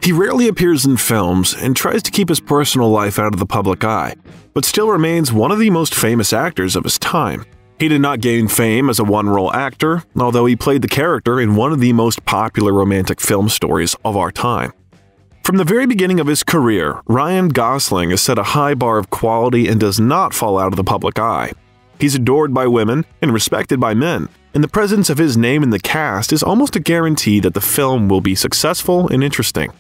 He rarely appears in films and tries to keep his personal life out of the public eye, but still remains one of the most famous actors of his time. He did not gain fame as a one-role actor, although he played the character in one of the most popular romantic film stories of our time. From the very beginning of his career, Ryan Gosling has set a high bar of quality and does not fall out of the public eye. He's adored by women and respected by men, and the presence of his name in the cast is almost a guarantee that the film will be successful and interesting.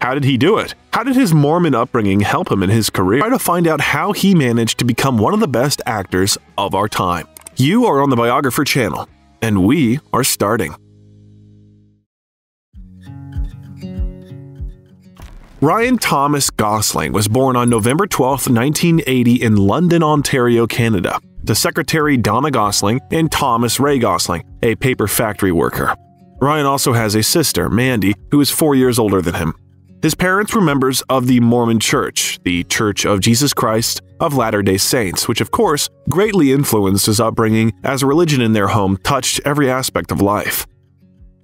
How did he do it? How did his Mormon upbringing help him in his career? Try to find out how he managed to become one of the best actors of our time. You are on the Biographer channel, and we are starting. Ryan Thomas Gosling was born on November 12, 1980 in London, Ontario, Canada, to Secretary Donna Gosling and Thomas Ray Gosling, a paper factory worker. Ryan also has a sister, Mandy, who is 4 years older than him. His parents were members of the Mormon Church, the Church of Jesus Christ of Latter-day Saints, which of course greatly influenced his upbringing as religion in their home touched every aspect of life.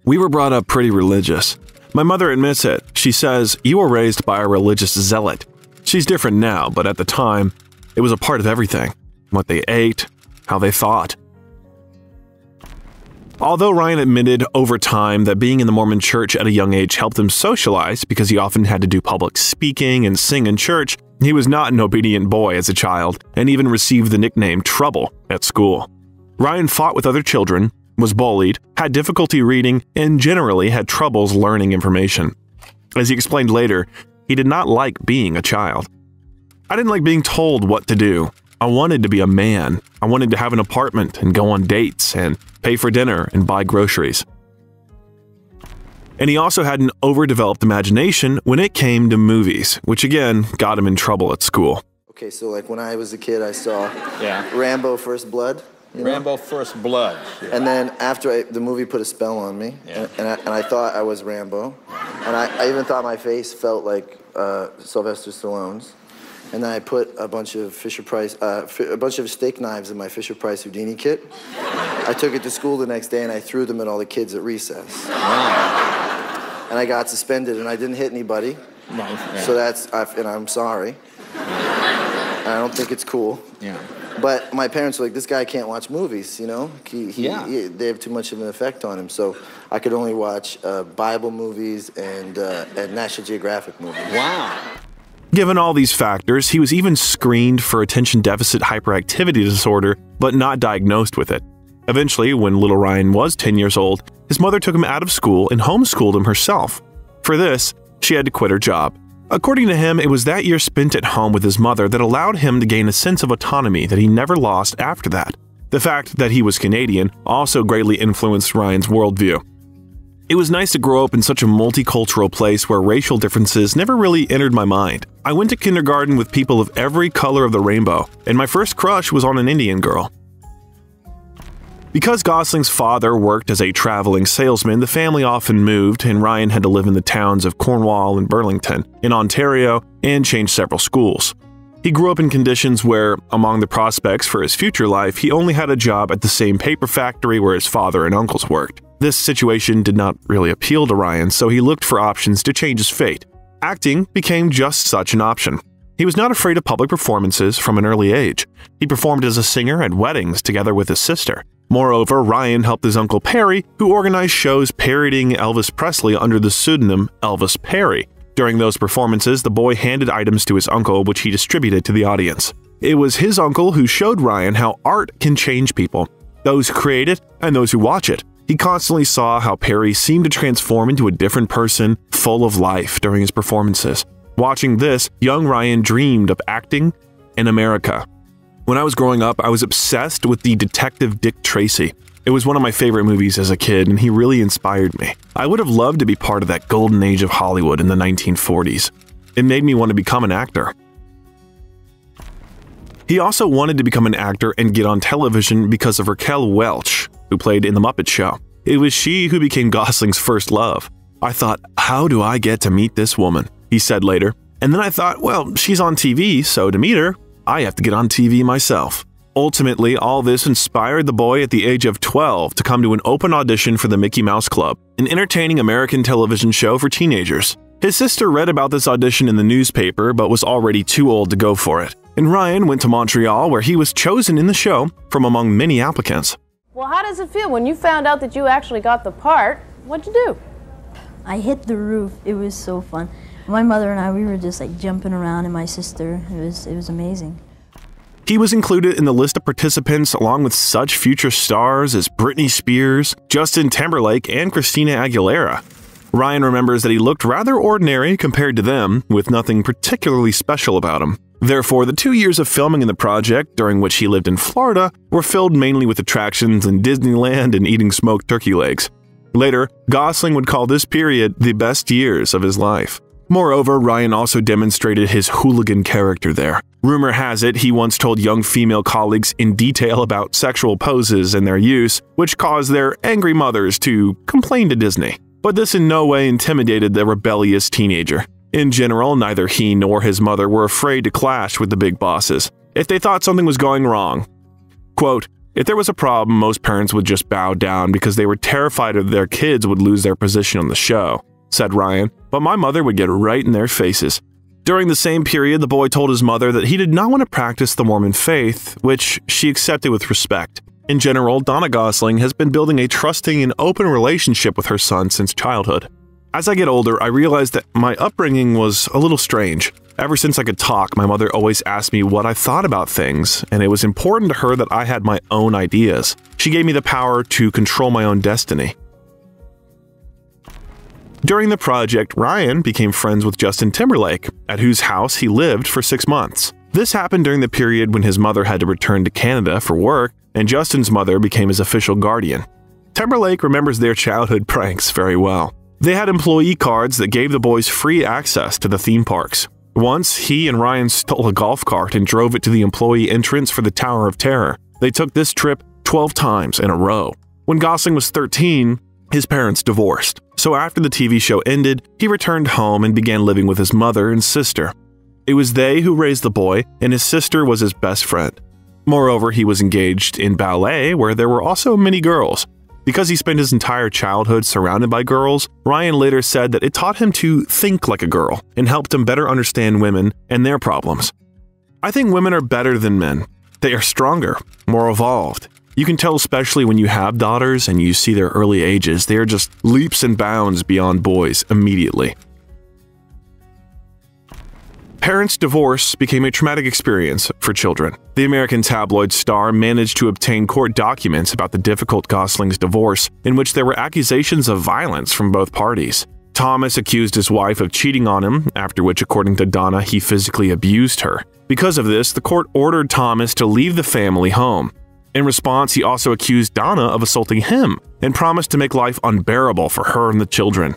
We were brought up pretty religious. My mother admits it. She says, "You were raised by a religious zealot." She's different now, but at the time, it was a part of everything. What they ate, how they thought. Although Ryan admitted over time that being in the Mormon Church at a young age helped him socialize because he often had to do public speaking and sing in church, he was not an obedient boy as a child and even received the nickname Trouble at school. Ryan fought with other children, was bullied, had difficulty reading, and generally had troubles learning information. As he explained later, he did not like being a child. "I didn't like being told what to do. I wanted to be a man. I wanted to have an apartment and go on dates and pay for dinner and buy groceries." And he also had an overdeveloped imagination when it came to movies, which again got him in trouble at school. Okay, so like when I was a kid, I saw Rambo First Blood. You know? Rambo First Blood. And then after the movie put a spell on me, and I thought I was Rambo. And I even thought my face felt like Sylvester Stallone's. And then I put a bunch of a bunch of steak knives in my Fisher-Price Houdini kit. I took it to school the next day and I threw them at all the kids at recess. Wow. And I got suspended and I didn't hit anybody. Nice. Yeah. So and I'm sorry. And I don't think it's cool. Yeah. But my parents were like, this guy can't watch movies, you know? They have too much of an effect on him. So I could only watch Bible movies and National Geographic movies. Wow. Given all these factors, he was even screened for attention deficit hyperactivity disorder, but not diagnosed with it. Eventually, when little Ryan was 10 years old, his mother took him out of school and homeschooled him herself. For this, she had to quit her job. According to him, it was that year spent at home with his mother that allowed him to gain a sense of autonomy that he never lost after that. The fact that he was Canadian also greatly influenced Ryan's worldview. It was nice to grow up in such a multicultural place where racial differences never really entered my mind. I went to kindergarten with people of every color of the rainbow, and my first crush was on an Indian girl. Because Gosling's father worked as a traveling salesman, the family often moved, and Ryan had to live in the towns of Cornwall and Burlington, in Ontario, and change several schools. He grew up in conditions where, among the prospects for his future life, he only had a job at the same paper factory where his father and uncles worked. This situation did not really appeal to Ryan, so he looked for options to change his fate. Acting became just such an option. He was not afraid of public performances from an early age. He performed as a singer at weddings together with his sister. Moreover, Ryan helped his uncle Perry, who organized shows parodying Elvis Presley under the pseudonym Elvis Perry. During those performances, the boy handed items to his uncle, which he distributed to the audience. It was his uncle who showed Ryan how art can change people, those who create it and those who watch it. He constantly saw how Perry seemed to transform into a different person, full of life during his performances. Watching this, young Ryan dreamed of acting in America. When I was growing up, I was obsessed with the detective Dick Tracy. It was one of my favorite movies as a kid, and he really inspired me. I would have loved to be part of that golden age of Hollywood in the 1940s. It made me want to become an actor. He also wanted to become an actor and get on television because of Raquel Welch, who played in The Muppet Show. It was she who became Gosling's first love. I thought, how do I get to meet this woman? He said later. And then I thought, well, she's on TV, so to meet her, I have to get on TV myself. Ultimately, all this inspired the boy at the age of 12 to come to an open audition for the Mickey Mouse Club, an entertaining American television show for teenagers. His sister read about this audition in the newspaper but was already too old to go for it, and Ryan went to Montreal where he was chosen in the show from among many applicants. Well, how does it feel when you found out that you actually got the part? What'd you do? I hit the roof. It was so fun. My mother and I, we were just like jumping around, and my sister. It was amazing. He was included in the list of participants along with such future stars as Britney Spears, Justin Timberlake, and Christina Aguilera. Ryan remembers that he looked rather ordinary compared to them, with nothing particularly special about him. Therefore, the 2 years of filming in the project, during which he lived in Florida, were filled mainly with attractions in Disneyland and eating smoked turkey legs. Later, Gosling would call this period the best years of his life. Moreover, Ryan also demonstrated his hooligan character there. Rumor has it he once told young female colleagues in detail about sexual poses and their use, which caused their angry mothers to complain to Disney. But this in no way intimidated the rebellious teenager. In general, neither he nor his mother were afraid to clash with the big bosses if they thought something was going wrong. Quote, "If there was a problem, most parents would just bow down because they were terrified that their kids would lose their position on the show," said Ryan, "but my mother would get right in their faces." During the same period, the boy told his mother that he did not want to practice the Mormon faith, which she accepted with respect. In general, Donna Gosling has been building a trusting and open relationship with her son since childhood. As I get older, I realize that my upbringing was a little strange. Ever since I could talk, my mother always asked me what I thought about things, and it was important to her that I had my own ideas. She gave me the power to control my own destiny. During the project, Ryan became friends with Justin Timberlake, at whose house he lived for 6 months. This happened during the period when his mother had to return to Canada for work, and Justin's mother became his official guardian. Timberlake remembers their childhood pranks very well. They had employee cards that gave the boys free access to the theme parks. Once, he and Ryan stole a golf cart and drove it to the employee entrance for the Tower of Terror. They took this trip 12 times in a row. When Gosling was 13, his parents divorced. So after the TV show ended, he returned home and began living with his mother and sister. It was they who raised the boy, and his sister was his best friend. Moreover, he was engaged in ballet, where there were also many girls. Because he spent his entire childhood surrounded by girls, Ryan later said that it taught him to think like a girl and helped him better understand women and their problems. "I think women are better than men. They are stronger, more evolved. You can tell especially when you have daughters and you see their early ages, they are just leaps and bounds beyond boys immediately." Parents' divorce became a traumatic experience for children. The American tabloid Star managed to obtain court documents about the difficult Gosling's divorce, in which there were accusations of violence from both parties. Thomas accused his wife of cheating on him, after which, according to Donna, he physically abused her. Because of this, the court ordered Thomas to leave the family home. In response, he also accused Donna of assaulting him and promised to make life unbearable for her and the children.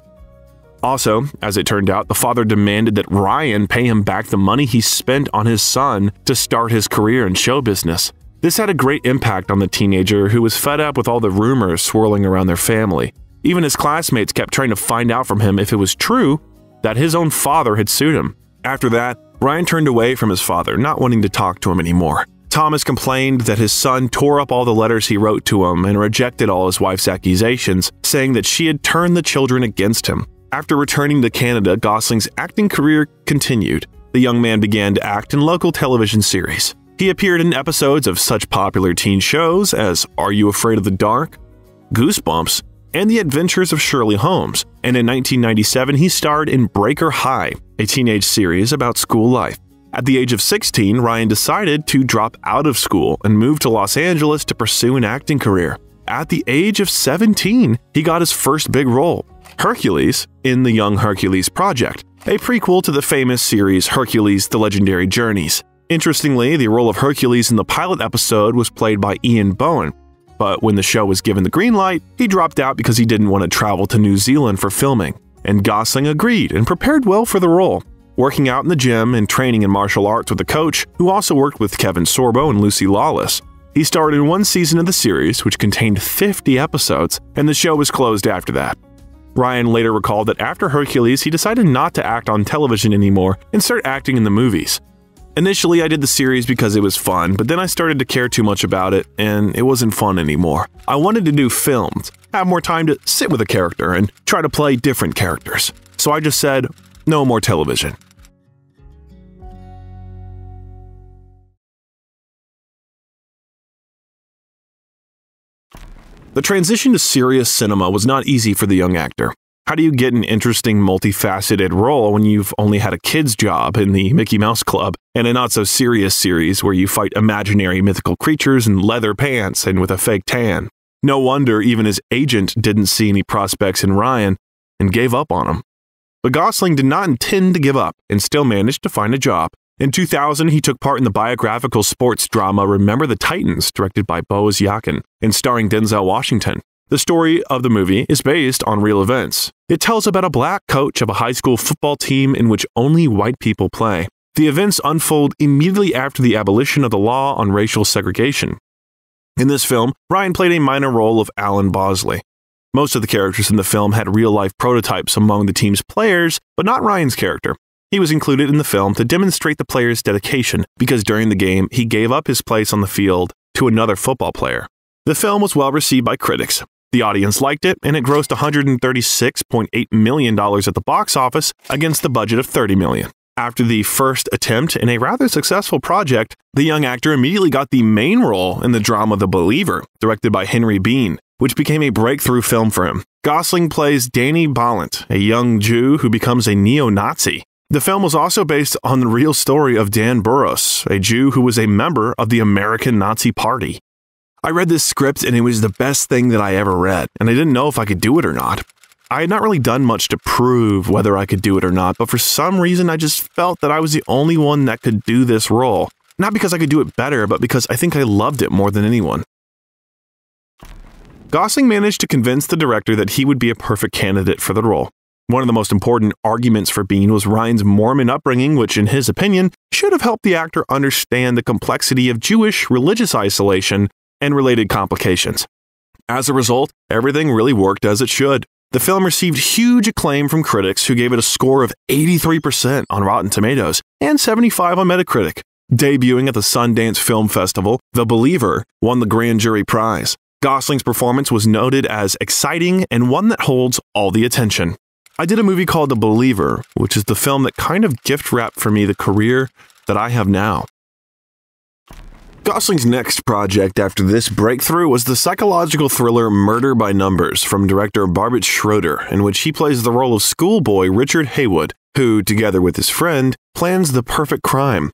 Also, as it turned out, the father demanded that Ryan pay him back the money he spent on his son to start his career in show business. This had a great impact on the teenager, who was fed up with all the rumors swirling around their family. Even his classmates kept trying to find out from him if it was true that his own father had sued him. After that, Ryan turned away from his father, not wanting to talk to him anymore. Thomas complained that his son tore up all the letters he wrote to him and rejected all his wife's accusations, saying that she had turned the children against him. After returning to Canada, Gosling's acting career continued. The young man began to act in local television series. He appeared in episodes of such popular teen shows as Are You Afraid of the Dark?, Goosebumps, and The Adventures of Shirley Holmes. And in 1997, he starred in Breaker High, a teenage series about school life. At the age of 16, Ryan decided to drop out of school and move to Los Angeles to pursue an acting career. At the age of 17, he got his first big role, Hercules, in The Young Hercules Project, a prequel to the famous series Hercules: The Legendary Journeys. Interestingly, the role of Hercules in the pilot episode was played by Ian Bohen, but when the show was given the green light, he dropped out because he didn't want to travel to New Zealand for filming, and Gosling agreed and prepared well for the role, working out in the gym and training in martial arts with a coach who also worked with Kevin Sorbo and Lucy Lawless. He starred in one season of the series, which contained 50 episodes, and the show was closed after that. Ryan later recalled that after Hercules, he decided not to act on television anymore and start acting in the movies. Initially, I did the series because it was fun, but then I started to care too much about it, and it wasn't fun anymore. I wanted to do films, have more time to sit with a character and try to play different characters. So I just said, No more television. The transition to serious cinema was not easy for the young actor. How do you get an interesting, multifaceted role when you've only had a kid's job in the Mickey Mouse Club and a not-so-serious series where you fight imaginary mythical creatures in leather pants and with a fake tan? No wonder even his agent didn't see any prospects in Ryan and gave up on him. But Gosling did not intend to give up and still managed to find a job. In 2000, he took part in the biographical sports drama Remember the Titans, directed by Boaz Yakin and starring Denzel Washington. The story of the movie is based on real events. It tells about a black coach of a high school football team in which only white people play. The events unfold immediately after the abolition of the law on racial segregation. In this film, Ryan played a minor role of Alan Bosley. Most of the characters in the film had real-life prototypes among the team's players, but not Ryan's character. He was included in the film to demonstrate the player's dedication because during the game, he gave up his place on the field to another football player. The film was well received by critics. The audience liked it, and it grossed $136.8 million at the box office against the budget of $30 million. After the first attempt in a rather successful project, the young actor immediately got the main role in the drama The Believer, directed by Henry Bean, which became a breakthrough film for him. Gosling plays Danny Ballant, a young Jew who becomes a neo-Nazi. The film was also based on the real story of Dan Burros, a Jew who was a member of the American Nazi Party. I read this script and it was the best thing that I ever read, and I didn't know if I could do it or not. I had not really done much to prove whether I could do it or not, but for some reason I just felt that I was the only one that could do this role. Not because I could do it better, but because I think I loved it more than anyone. Gosling managed to convince the director that he would be a perfect candidate for the role. One of the most important arguments for Bean was Ryan's Mormon upbringing, which, in his opinion, should have helped the actor understand the complexity of Jewish religious isolation and related complications. As a result, everything really worked as it should. The film received huge acclaim from critics who gave it a score of 83% on Rotten Tomatoes and 75% on Metacritic. Debuting at the Sundance Film Festival, The Believer won the Grand Jury Prize. Gosling's performance was noted as exciting and one that holds all the attention. I did a movie called The Believer, which is the film that kind of gift-wrapped for me the career that I have now. Gosling's next project after this breakthrough was the psychological thriller Murder by Numbers from director Barbet Schroeder, in which he plays the role of schoolboy Richard Haywood, who, together with his friend, plans the perfect crime,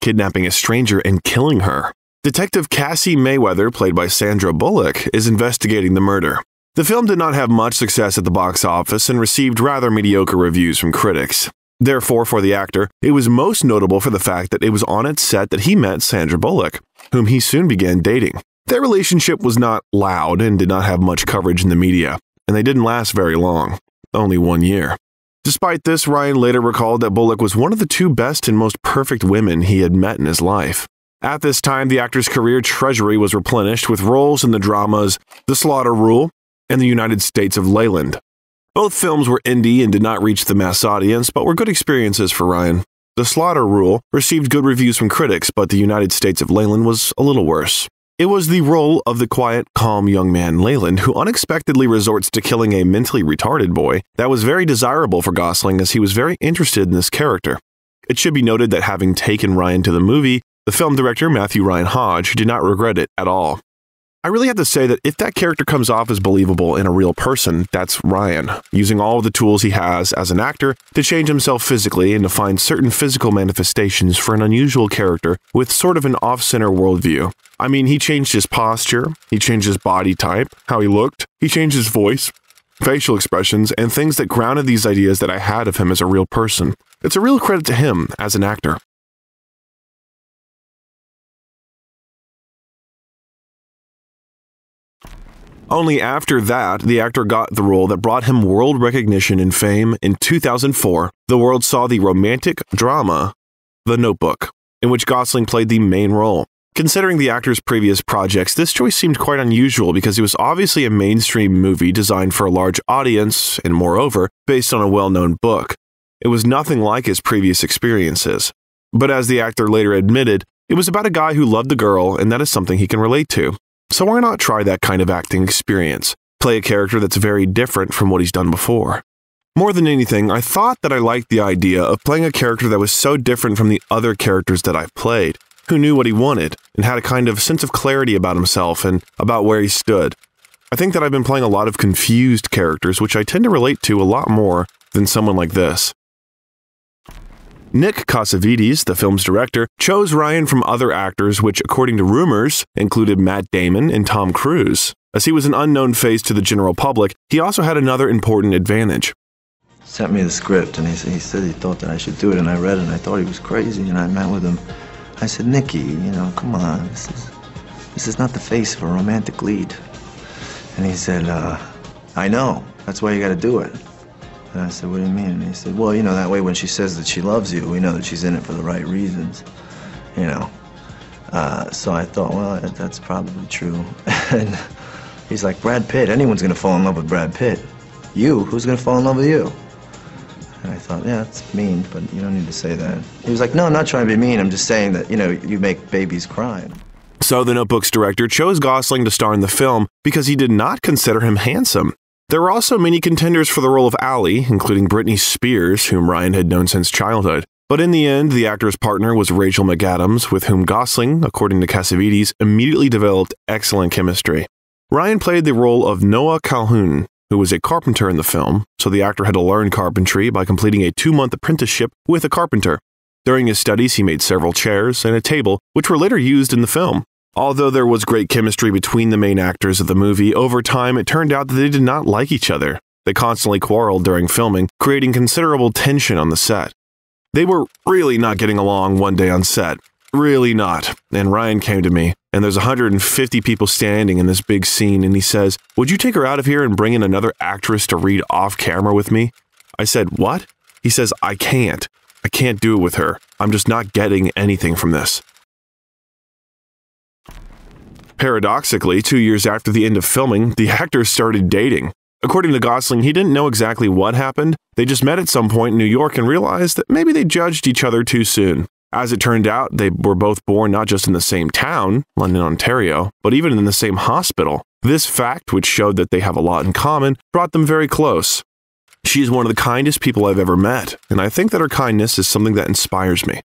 kidnapping a stranger and killing her. Detective Cassie Mayweather, played by Sandra Bullock, is investigating the murder. The film did not have much success at the box office and received rather mediocre reviews from critics. Therefore, for the actor, it was most notable for the fact that it was on its set that he met Sandra Bullock, whom he soon began dating. Their relationship was not loud and did not have much coverage in the media, and they didn't last very long, only 1 year. Despite this, Ryan later recalled that Bullock was one of the two best and most perfect women he had met in his life. At this time, the actor's career treasury was replenished with roles in the dramas The Slaughter Rule and The United States of Leyland. Both films were indie and did not reach the mass audience, but were good experiences for Ryan. The Slaughter Rule received good reviews from critics, but The United States of Leyland was a little worse. It was the role of the quiet, calm young man Leyland who unexpectedly resorts to killing a mentally retarded boy that was very desirable for Gosling as he was very interested in this character. It should be noted that having taken Ryan to the movie, the film director Matthew Ryan Hodge did not regret it at all. I really have to say that if that character comes off as believable in a real person, that's Ryan, using all of the tools he has as an actor to change himself physically and to find certain physical manifestations for an unusual character with sort of an off-center worldview. I mean, he changed his posture, he changed his body type, how he looked, he changed his voice, facial expressions, and things that grounded these ideas that I had of him as a real person. It's a real credit to him as an actor. Only after that, the actor got the role that brought him world recognition and fame. In 2004, the world saw the romantic drama The Notebook, in which Gosling played the main role. Considering the actor's previous projects, this choice seemed quite unusual because it was obviously a mainstream movie designed for a large audience and, moreover, based on a well-known book. It was nothing like his previous experiences. But as the actor later admitted, it was about a guy who loved the girl, and that is something he can relate to. So why not try that kind of acting experience? Play a character that's very different from what he's done before. More than anything, I thought that I liked the idea of playing a character that was so different from the other characters that I've played, who knew what he wanted and had a kind of sense of clarity about himself and about where he stood. I think that I've been playing a lot of confused characters, which I tend to relate to a lot more than someone like this. Nick Cassavetes, the film's director, chose Ryan from other actors which, according to rumors, included Matt Damon and Tom Cruise. As he was an unknown face to the general public, he also had another important advantage. Sent me the script, and he said he thought that I should do it, and I read it, and I thought he was crazy, and I met with him. I said, Nicky, come on, this is not the face of a romantic lead. And he said, I know, that's why you gotta do it. And I said, what do you mean? And he said, well, that way when she says that she loves you, we know that she's in it for the right reasons, So I thought, well, that's probably true. And he's like, Brad Pitt, anyone's gonna fall in love with Brad Pitt. You, who's gonna fall in love with you? And I thought, yeah, that's mean, but you don't need to say that. He was like, no, I'm not trying to be mean. I'm just saying that, you make babies cry. So The Notebook's director chose Gosling to star in the film because he did not consider him handsome. There were also many contenders for the role of Allie, including Britney Spears, whom Ryan had known since childhood. But in the end, the actor's partner was Rachel McAdams, with whom Gosling, according to Cassavetes, immediately developed excellent chemistry. Ryan played the role of Noah Calhoun, who was a carpenter in the film, so the actor had to learn carpentry by completing a 2-month apprenticeship with a carpenter. During his studies, he made several chairs and a table, which were later used in the film. Although there was great chemistry between the main actors of the movie, over time it turned out that they did not like each other. They constantly quarreled during filming, creating considerable tension on the set. They were really not getting along one day on set. Really not. And Ryan came to me, and there's 150 people standing in this big scene, and he says, would you take her out of here and bring in another actress to read off camera with me? I said, what? He says, I can't do it with her. I'm just not getting anything from this. Paradoxically, 2 years after the end of filming, the actors started dating. According to Gosling, he didn't know exactly what happened. They just met at some point in New York and realized that maybe they judged each other too soon. As it turned out, they were both born not just in the same town, London, Ontario, but even in the same hospital. This fact, which showed that they have a lot in common, brought them very close. She is one of the kindest people I've ever met, and I think that her kindness is something that inspires me.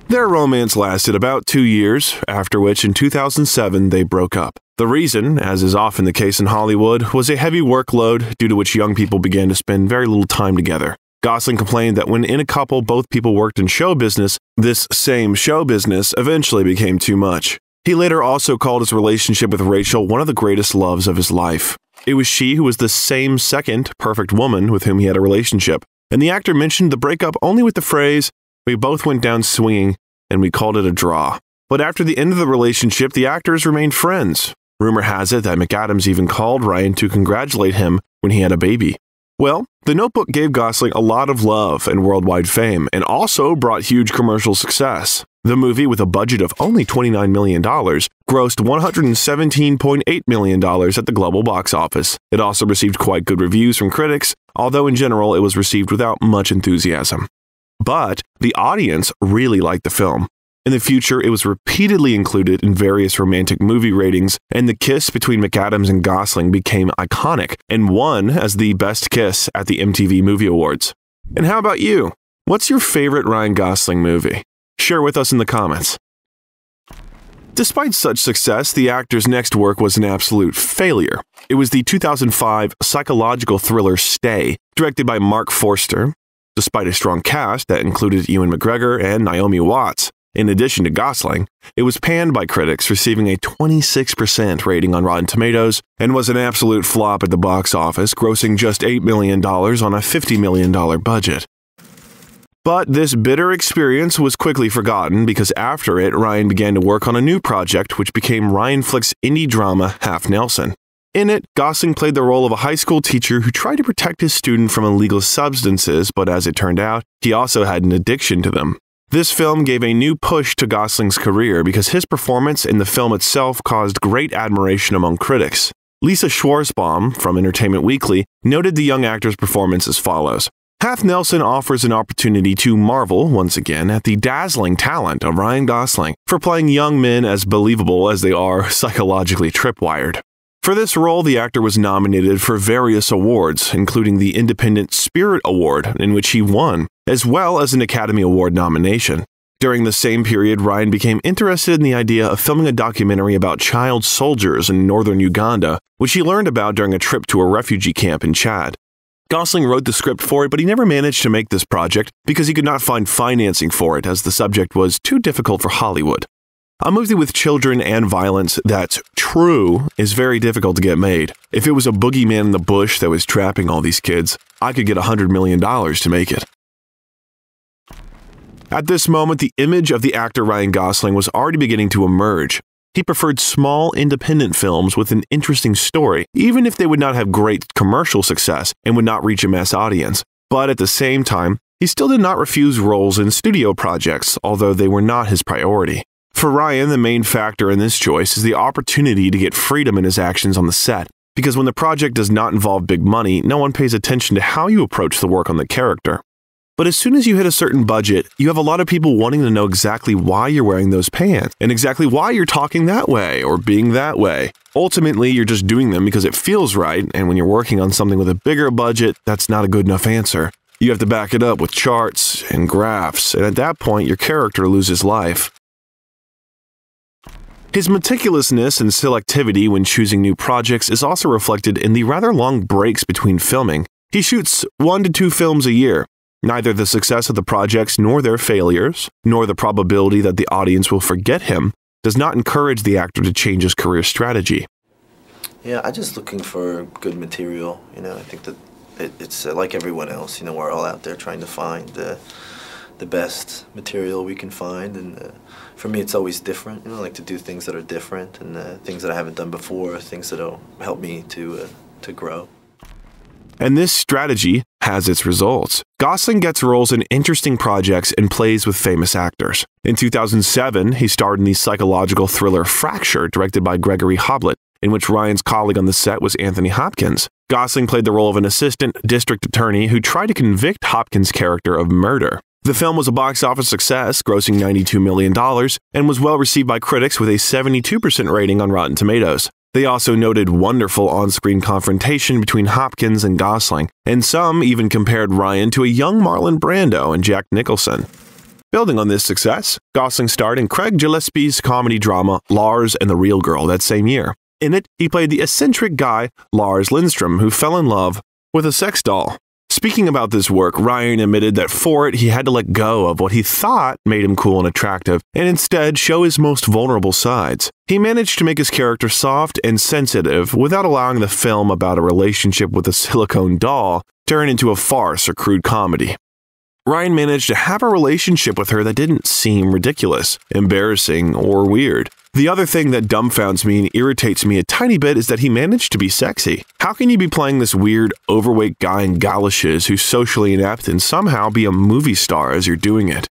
Their romance lasted about 2 years, after which in 2007 they broke up. The reason, as is often the case in Hollywood, was a heavy workload due to which young people began to spend very little time together. Gosling complained that when in a couple both people worked in show business, this same show business eventually became too much. He later also called his relationship with Rachel one of the greatest loves of his life. It was she who was the same second perfect woman with whom he had a relationship, and the actor mentioned the breakup only with the phrase, "We both went down swinging, and we called it a draw." But after the end of the relationship, the actors remained friends. Rumor has it that McAdams even called Ryan to congratulate him when he had a baby. Well, The Notebook gave Gosling a lot of love and worldwide fame, and also brought huge commercial success. The movie, with a budget of only $29 million, grossed $117.8 million at the global box office. It also received quite good reviews from critics, although in general it was received without much enthusiasm. But the audience really liked the film. In the future, it was repeatedly included in various romantic movie ratings, and the kiss between McAdams and Gosling became iconic and won as the best kiss at the MTV Movie Awards. And how about you? What's your favorite Ryan Gosling movie? Share with us in the comments. Despite such success, the actor's next work was an absolute failure. It was the 2005 psychological thriller Stay, directed by Mark Forster. Despite a strong cast that included Ewan McGregor and Naomi Watts, in addition to Gosling, it was panned by critics, receiving a 26% rating on Rotten Tomatoes, and was an absolute flop at the box office, grossing just $8 million on a $50 million budget. But this bitter experience was quickly forgotten because after it, Ryan began to work on a new project which became Ryan Flick's indie drama Half Nelson. In it, Gosling played the role of a high school teacher who tried to protect his student from illegal substances, but as it turned out, he also had an addiction to them. This film gave a new push to Gosling's career because his performance in the film itself caused great admiration among critics. Lisa Schwarzbaum from Entertainment Weekly noted the young actor's performance as follows. Half Nelson offers an opportunity to marvel, once again, at the dazzling talent of Ryan Gosling for playing young men as believable as they are psychologically tripwired. For this role, the actor was nominated for various awards, including the Independent Spirit Award, in which he won, as well as an Academy Award nomination. During the same period, Ryan became interested in the idea of filming a documentary about child soldiers in northern Uganda, which he learned about during a trip to a refugee camp in Chad. Gosling wrote the script for it, but he never managed to make this project because he could not find financing for it, as the subject was too difficult for Hollywood. A movie with children and violence that's true is very difficult to get made. If it was a boogeyman in the bush that was trapping all these kids, I could get $100 million to make it. At this moment, the image of the actor Ryan Gosling was already beginning to emerge. He preferred small, independent films with an interesting story, even if they would not have great commercial success and would not reach a mass audience. But at the same time, he still did not refuse roles in studio projects, although they were not his priority. For Ryan, the main factor in this choice is the opportunity to get freedom in his actions on the set, because when the project does not involve big money, no one pays attention to how you approach the work on the character. But as soon as you hit a certain budget, you have a lot of people wanting to know exactly why you're wearing those pants, and exactly why you're talking that way or being that way. Ultimately, you're just doing them because it feels right, and when you're working on something with a bigger budget, that's not a good enough answer. You have to back it up with charts and graphs, and at that point, your character loses life. His meticulousness and selectivity when choosing new projects is also reflected in the rather long breaks between filming. He shoots 1 to 2 films a year. Neither the success of the projects nor their failures, nor the probability that the audience will forget him, does not encourage the actor to change his career strategy. Yeah, I'm just looking for good material. I think that it's like everyone else. We're all out there trying to find the best material we can find, and for me it's always different. I like to do things that are different, and things that I haven't done before, things that'll help me to grow. And this strategy has its results. Gosling gets roles in interesting projects and plays with famous actors. In 2007, he starred in the psychological thriller Fracture, directed by Gregory Hoblit, in which Ryan's colleague on the set was Anthony Hopkins. Gosling played the role of an assistant district attorney who tried to convict Hopkins' character of murder. The film was a box office success, grossing $92 million, and was well received by critics with a 72% rating on Rotten Tomatoes. They also noted wonderful on-screen confrontation between Hopkins and Gosling, and some even compared Ryan to a young Marlon Brando and Jack Nicholson. Building on this success, Gosling starred in Craig Gillespie's comedy drama Lars and the Real Girl that same year. In it, he played the eccentric guy Lars Lindstrom, who fell in love with a sex doll. Speaking about this work, Ryan admitted that for it, he had to let go of what he thought made him cool and attractive, and instead show his most vulnerable sides. He managed to make his character soft and sensitive without allowing the film about a relationship with a silicone doll turn into a farce or crude comedy. Ryan managed to have a relationship with her that didn't seem ridiculous, embarrassing, or weird. The other thing that dumbfounds me and irritates me a tiny bit is that he managed to be sexy. How can you be playing this weird, overweight guy in galoshes who's socially inept and somehow be a movie star as you're doing it?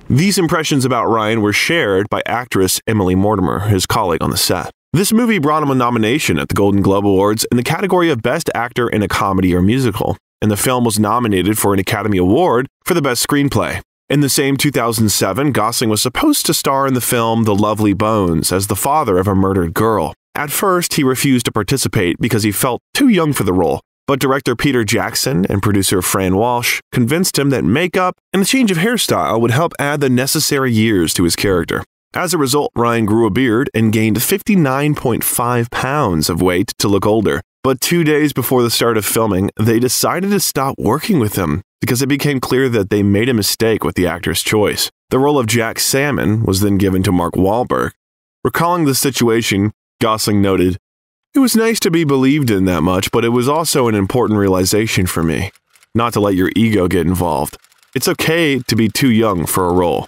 These impressions about Ryan were shared by actress Emily Mortimer, his colleague on the set. This movie brought him a nomination at the Golden Globe Awards in the category of Best Actor in a Comedy or Musical, and the film was nominated for an Academy Award for the Best Screenplay. In the same 2007, Gosling was supposed to star in the film The Lovely Bones as the father of a murdered girl. At first, he refused to participate because he felt too young for the role, but director Peter Jackson and producer Fran Walsh convinced him that makeup and a change of hairstyle would help add the necessary years to his character. As a result, Ryan grew a beard and gained 59.5 pounds of weight to look older. But 2 days before the start of filming, they decided to stop working with him because it became clear that they made a mistake with the actor's choice. The role of Jack Salmon was then given to Mark Wahlberg. Recalling the situation, Gosling noted, "It was nice to be believed in that much, but it was also an important realization for me. Not to let your ego get involved. It's okay to be too young for a role."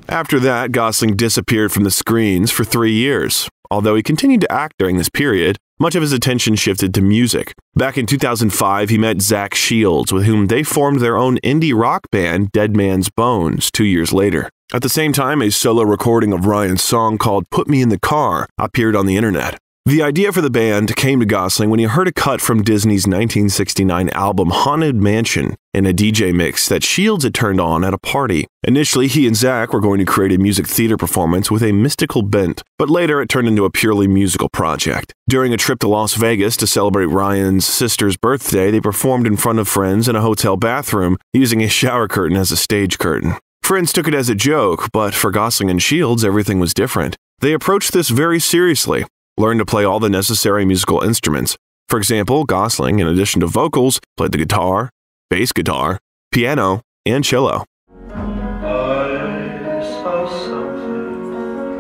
After that, Gosling disappeared from the screens for 3 years. Although he continued to act during this period, much of his attention shifted to music. Back in 2005, he met Zach Shields, with whom they formed their own indie rock band, Dead Man's Bones, 2 years later. At the same time, a solo recording of Ryan's song called Put Me in the Car appeared on the internet. The idea for the band came to Gosling when he heard a cut from Disney's 1969 album Haunted Mansion in a DJ mix that Shields had turned on at a party. Initially, he and Zach were going to create a music theater performance with a mystical bent, but later it turned into a purely musical project. During a trip to Las Vegas to celebrate Ryan's sister's birthday, they performed in front of friends in a hotel bathroom using a shower curtain as a stage curtain. Friends took it as a joke, but for Gosling and Shields, everything was different. They approached this very seriously. Learned to play all the necessary musical instruments. For example, Gosling, in addition to vocals, played the guitar, bass guitar, piano, and cello. I saw something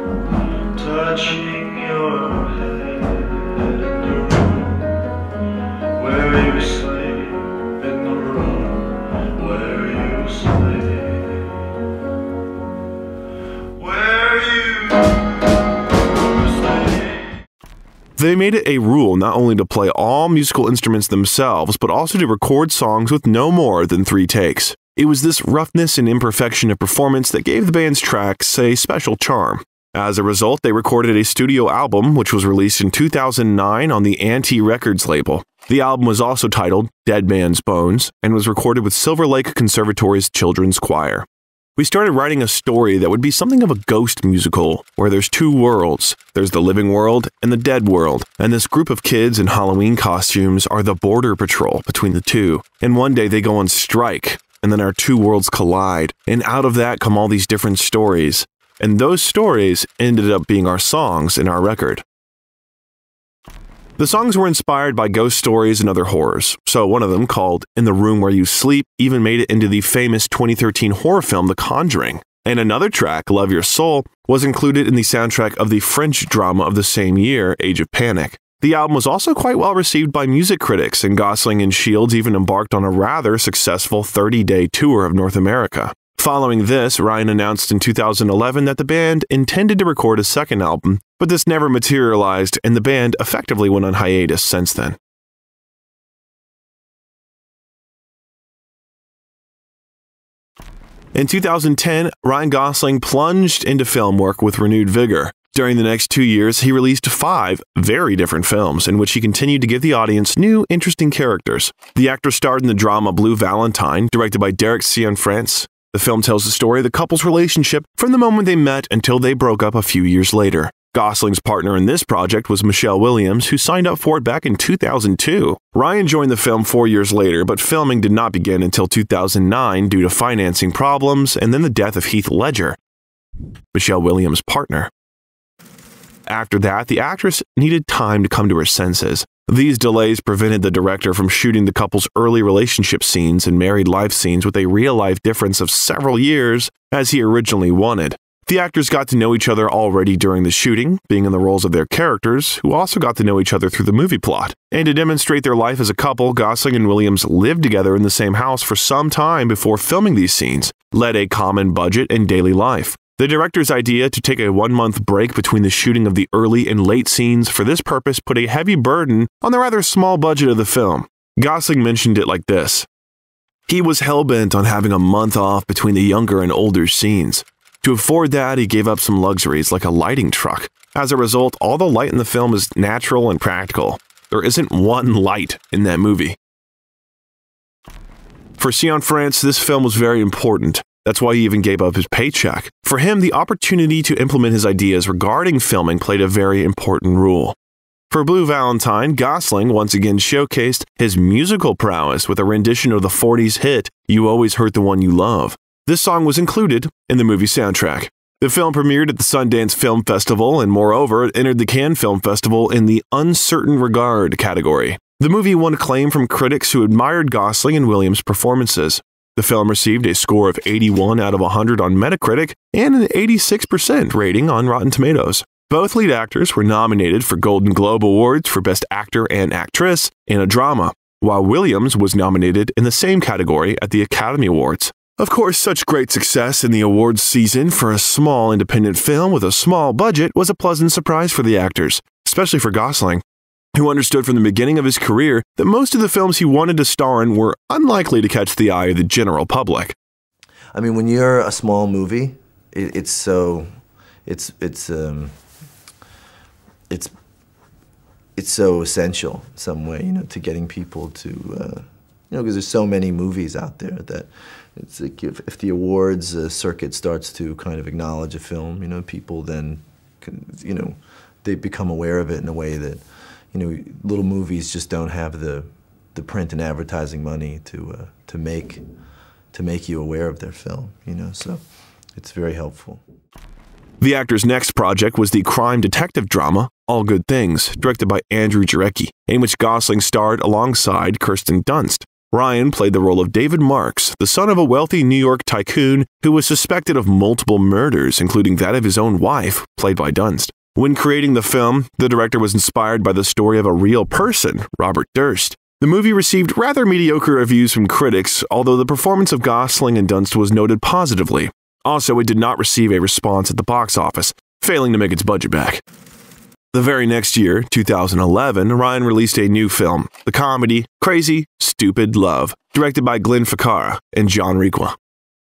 touching your head in the room where you sleep, in the room where you sleep, where you sleep. They made it a rule not only to play all musical instruments themselves, but also to record songs with no more than 3 takes. It was this roughness and imperfection of performance that gave the band's tracks a special charm. As a result, they recorded a studio album, which was released in 2009 on the Anti Records label. The album was also titled Dead Man's Bones and was recorded with Silver Lake Conservatory's Children's Choir. We started writing a story that would be something of a ghost musical, where there's 2 worlds. There's the living world and the dead world, and this group of kids in Halloween costumes are the border patrol between the 2. And one day they go on strike, and then our 2 worlds collide, and out of that come all these different stories. And those stories ended up being our songs in our record. The songs were inspired by ghost stories and other horrors, so one of them, called In the Room Where You Sleep, even made it into the famous 2013 horror film The Conjuring. And another track, Love Your Soul, was included in the soundtrack of the French drama of the same year, Age of Panic. The album was also quite well received by music critics, and Gosling and Shields even embarked on a rather successful 30-day tour of North America. Following this, Ryan announced in 2011 that the band intended to record a second album, but this never materialized, and the band effectively went on hiatus since then. In 2010, Ryan Gosling plunged into film work with renewed vigor. During the next 2 years, he released 5 very different films in which he continued to give the audience new, interesting characters. The actor starred in the drama Blue Valentine, directed by Derek Cianfrance. The film tells the story of the couple's relationship from the moment they met until they broke up a few years later. Gosling's partner in this project was Michelle Williams, who signed up for it back in 2002. Ryan joined the film 4 years later, but filming did not begin until 2009 due to financing problems and then the death of Heath Ledger, Michelle Williams' partner. After that, the actress needed time to come to her senses. These delays prevented the director from shooting the couple's early relationship scenes and married life scenes with a real-life difference of several years, as he originally wanted. The actors got to know each other already during the shooting, being in the roles of their characters, who also got to know each other through the movie plot. And to demonstrate their life as a couple, Gosling and Williams lived together in the same house for some time before filming these scenes, led a common budget and daily life. The director's idea to take a 1-month break between the shooting of the early and late scenes for this purpose put a heavy burden on the rather small budget of the film. Gosling mentioned it like this: "He was hell-bent on having a month off between the younger and older scenes. To afford that, he gave up some luxuries like a lighting truck. As a result, all the light in the film is natural and practical. There isn't one light in that movie." For Cianfrance, this film was very important. That's why he even gave up his paycheck. For him, the opportunity to implement his ideas regarding filming played a very important role. For Blue Valentine, Gosling once again showcased his musical prowess with a rendition of the 40s hit, You Always Hurt the One You Love. This song was included in the movie soundtrack. The film premiered at the Sundance Film Festival, and moreover, it entered the Cannes Film Festival in the Uncertain Regard category. The movie won acclaim from critics who admired Gosling and Williams' performances. The film received a score of 81 out of 100 on Metacritic and an 86% rating on Rotten Tomatoes. Both lead actors were nominated for Golden Globe Awards for Best Actor and Actress in a Drama, while Williams was nominated in the same category at the Academy Awards. Of course, such great success in the awards season for a small independent film with a small budget was a pleasant surprise for the actors, especially for Gosling, who understood from the beginning of his career that most of the films he wanted to star in were unlikely to catch the eye of the general public. I mean, when you're a small movie, it's it's so essential in some way, to getting people to, because there's so many movies out there that it's like if the awards circuit starts to kind of acknowledge a film, people then can, they become aware of it in a way that, little movies just don't have the print and advertising money to make you aware of their film, so it's very helpful. The actor's next project was the crime detective drama All Good Things, directed by Andrew Jarecki, in which Gosling starred alongside Kirsten Dunst. Ryan played the role of David Marks, the son of a wealthy New York tycoon who was suspected of multiple murders, including that of his own wife, played by Dunst. When creating the film, the director was inspired by the story of a real person, Robert Durst. The movie received rather mediocre reviews from critics, although the performance of Gosling and Dunst was noted positively. Also, it did not receive a response at the box office, failing to make its budget back. The very next year, 2011, Ryan released a new film, the comedy Crazy, Stupid Love, directed by Glenn Ficarra and John Requa.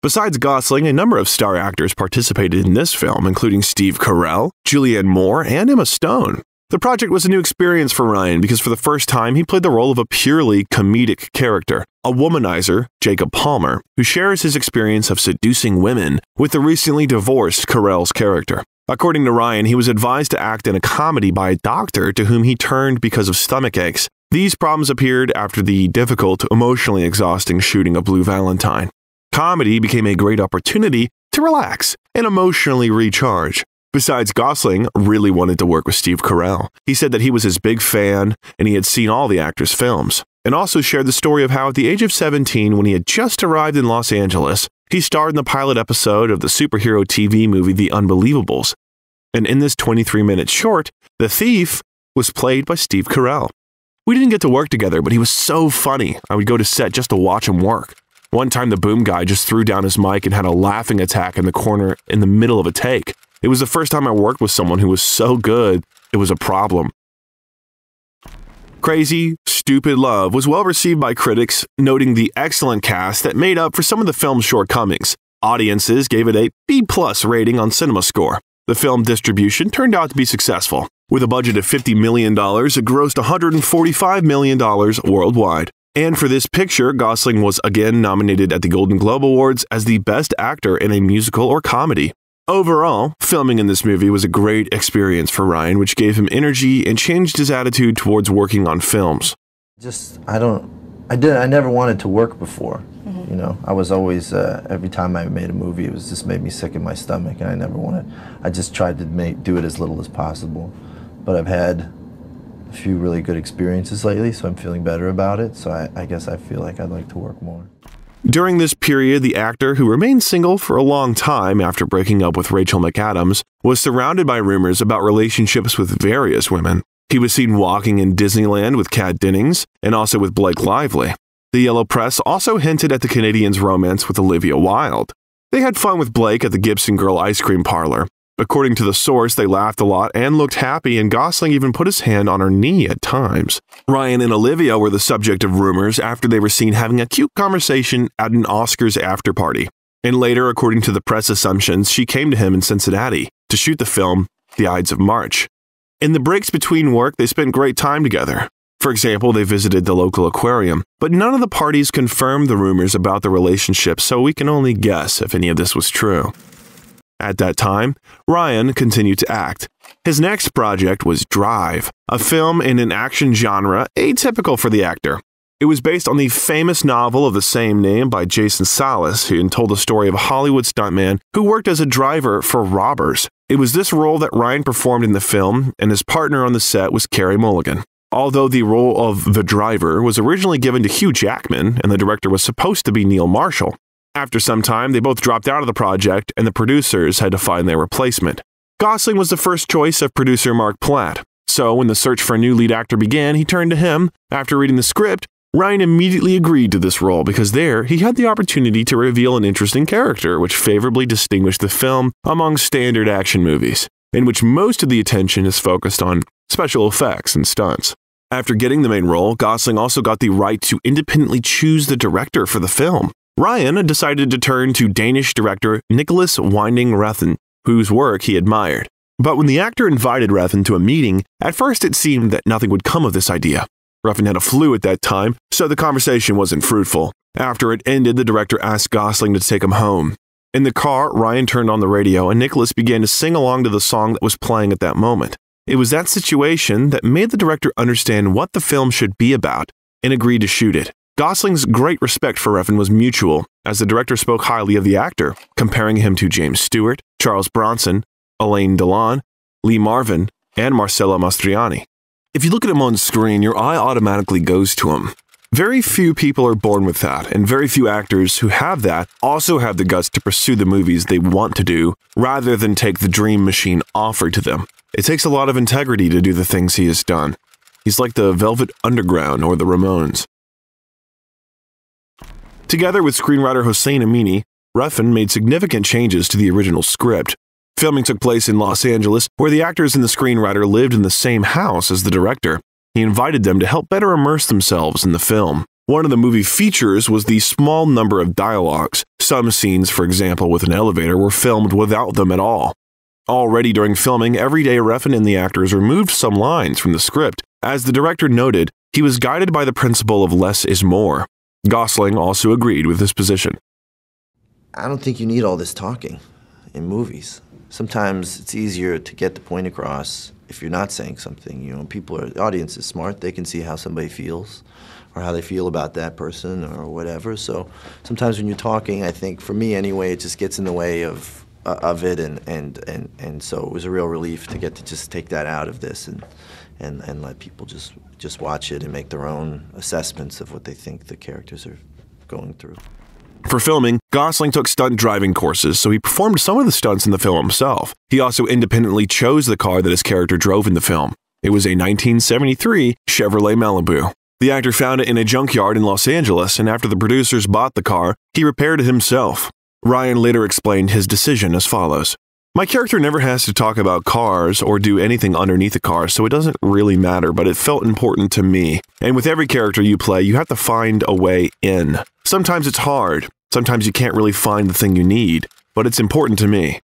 Besides Gosling, a number of star actors participated in this film, including Steve Carell, Julianne Moore, and Emma Stone. The project was a new experience for Ryan because for the first time he played the role of a purely comedic character, a womanizer, Jacob Palmer, who shares his experience of seducing women with the recently divorced Carell's character. According to Ryan, he was advised to act in a comedy by a doctor to whom he turned because of stomach aches. These problems appeared after the difficult, emotionally exhausting shooting of Blue Valentine. Comedy became a great opportunity to relax and emotionally recharge. Besides, Gosling really wanted to work with Steve Carell. He said that he was his big fan and he had seen all the actor's films, and also shared the story of how at the age of 17, when he had just arrived in Los Angeles, he starred in the pilot episode of the superhero TV movie The Unbelievables. And in this 23-minute short, the thief was played by Steve Carell. We didn't get to work together, but he was so funny. I would go to set just to watch him work. One time the boom guy just threw down his mic and had a laughing attack in the corner in the middle of a take. It was the first time I worked with someone who was so good, it was a problem. Crazy, Stupid Love was well received by critics, noting the excellent cast that made up for some of the film's shortcomings. Audiences gave it a B+ rating on CinemaScore. The film distribution turned out to be successful. With a budget of $50 million, it grossed $145 million worldwide. And for this picture, Gosling was again nominated at the Golden Globe Awards as the Best Actor in a Musical or Comedy. Overall, filming in this movie was a great experience for Ryan, which gave him energy and changed his attitude towards working on films. I never wanted to work before. I was always, every time I made a movie, it was just made me sick in my stomach, and I just tried to do it as little as possible. But I've had a few really good experiences lately, so I'm feeling better about it, so I guess I feel like I'd like to work more. During this period, the actor, who remained single for a long time after breaking up with Rachel McAdams, was surrounded by rumors about relationships with various women. He was seen walking in Disneyland with Kat Dennings and also with Blake Lively. The yellow press also hinted at the Canadian's romance with Olivia Wilde. They had fun with Blake at the Gibson Girl ice cream parlor. According to the source, they laughed a lot and looked happy, and Gosling even put his hand on her knee at times. Ryan and Olivia were the subject of rumors after they were seen having a cute conversation at an Oscars after-party. And later, according to the press assumptions, she came to him in Cincinnati to shoot the film The Ides of March. In the breaks between work, they spent great time together. For example, they visited the local aquarium, but none of the parties confirmed the rumors about the relationship, so we can only guess if any of this was true. At that time, Ryan continued to act. His next project was Drive, a film in an action genre atypical for the actor. It was based on the famous novel of the same name by Jason Salas, who told the story of a Hollywood stuntman who worked as a driver for robbers. It was this role that Ryan performed in the film, and his partner on the set was Carey Mulligan. Although the role of the driver was originally given to Hugh Jackman, and the director was supposed to be Neil Marshall. After some time, they both dropped out of the project, and the producers had to find their replacement. Gosling was the first choice of producer Mark Platt, so when the search for a new lead actor began, he turned to him. After reading the script, Ryan immediately agreed to this role because there, he had the opportunity to reveal an interesting character which favorably distinguished the film among standard action movies, in which most of the attention is focused on special effects and stunts. After getting the main role, Gosling also got the right to independently choose the director for the film. Ryan decided to turn to Danish director Nicholas Winding Refn, whose work he admired. But when the actor invited Refn to a meeting, at first it seemed that nothing would come of this idea. Refn had a flu at that time, so the conversation wasn't fruitful. After it ended, the director asked Gosling to take him home. In the car, Ryan turned on the radio and Nicholas began to sing along to the song that was playing at that moment. It was that situation that made the director understand what the film should be about and agreed to shoot it. Gosling's great respect for Refn was mutual, as the director spoke highly of the actor, comparing him to James Stewart, Charles Bronson, Alain Delon, Lee Marvin, and Marcello Mastroianni. If you look at him on screen, your eye automatically goes to him. Very few people are born with that, and very few actors who have that also have the guts to pursue the movies they want to do, rather than take the dream machine offered to them. It takes a lot of integrity to do the things he has done. He's like the Velvet Underground or the Ramones. Together with screenwriter Hossein Amini, Refn made significant changes to the original script. Filming took place in Los Angeles, where the actors and the screenwriter lived in the same house as the director. He invited them to help better immerse themselves in the film. One of the movie features was the small number of dialogues. Some scenes, for example, with an elevator, were filmed without them at all. Already during filming, every day Refn and the actors removed some lines from the script. As the director noted, he was guided by the principle of less is more. Gosling also agreed with this position. I don't think you need all this talking in movies. Sometimes it's easier to get the point across if you're not saying something. You know, the audience is smart. They can see how somebody feels or how they feel about that person or whatever. So sometimes when you're talking, I think, for me anyway, it just gets in the way of it, and so it was a real relief to get to just take that out of this and let people just watch it and make their own assessments of what they think the characters are going through. For filming, Gosling took stunt driving courses, so he performed some of the stunts in the film himself. He also independently chose the car that his character drove in the film. It was a 1973 Chevrolet Malibu. The actor found it in a junkyard in Los Angeles, and after the producers bought the car, he repaired it himself. Ryan later explained his decision as follows. My character never has to talk about cars or do anything underneath a car, so it doesn't really matter, but it felt important to me. And with every character you play, you have to find a way in. Sometimes it's hard. Sometimes you can't really find the thing you need, but it's important to me.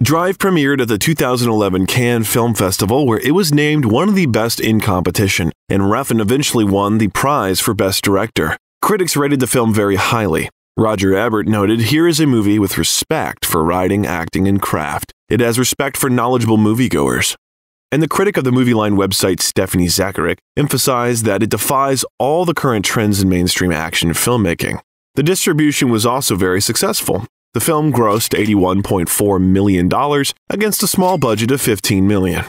Drive premiered at the 2011 Cannes Film Festival, where it was named one of the best in competition, and Refn eventually won the prize for Best Director. Critics rated the film very highly. Roger Ebert noted, "Here is a movie with respect for writing, acting, and craft. It has respect for knowledgeable moviegoers." And the critic of the Movie Line website, Stephanie Zacharek, emphasized that it defies all the current trends in mainstream action filmmaking. The distribution was also very successful. The film grossed $81.4 million against a small budget of $15 million.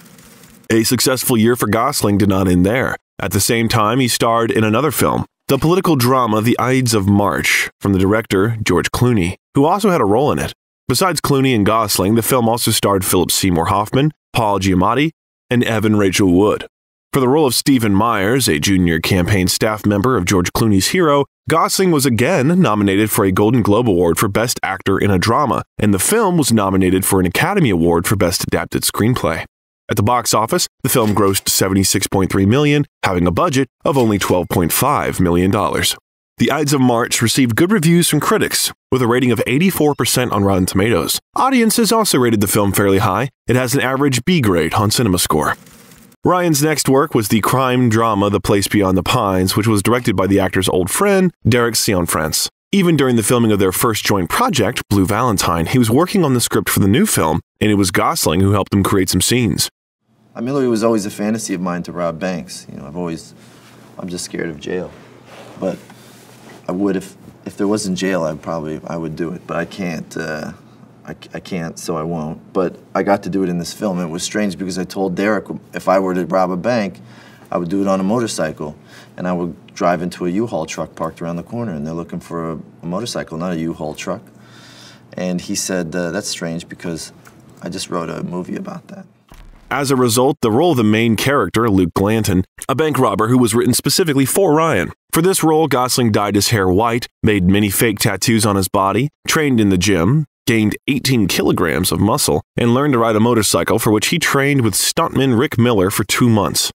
A successful year for Gosling did not end there. At the same time, he starred in another film, the political drama The Ides of March, from the director George Clooney, who also had a role in it. Besides Clooney and Gosling, the film also starred Philip Seymour Hoffman, Paul Giamatti, and Evan Rachel Wood. For the role of Stephen Myers, a junior campaign staff member of George Clooney's hero, Gosling was again nominated for a Golden Globe Award for Best Actor in a Drama, and the film was nominated for an Academy Award for Best Adapted Screenplay. At the box office, the film grossed $76.3 million, having a budget of only $12.5 million. The Ides of March received good reviews from critics, with a rating of 84% on Rotten Tomatoes. Audiences also rated the film fairly high. It has an average B grade on CinemaScore. Ryan's next work was the crime drama The Place Beyond the Pines, which was directed by the actor's old friend, Derek Cianfrance. Even during the filming of their first joint project, Blue Valentine, he was working on the script for the new film, and it was Gosling who helped him create some scenes. I mean, it was always a fantasy of mine to rob banks. You know, I'm just scared of jail. But I would, if there wasn't jail, I would do it. But I can't, I can't, so I won't. But I got to do it in this film. It was strange because I told Derek if I were to rob a bank, I would do it on a motorcycle. And I would drive into a U-Haul truck parked around the corner, and they're looking for a motorcycle, not a U-Haul truck. And he said, that's strange because I just wrote a movie about that. As a result, the role of the main character, Luke Glanton, a bank robber who was written specifically for Ryan. For this role, Gosling dyed his hair white, made many fake tattoos on his body, trained in the gym, gained 18 kilograms of muscle, and learned to ride a motorcycle, for which he trained with stuntman Rick Miller for 2 months.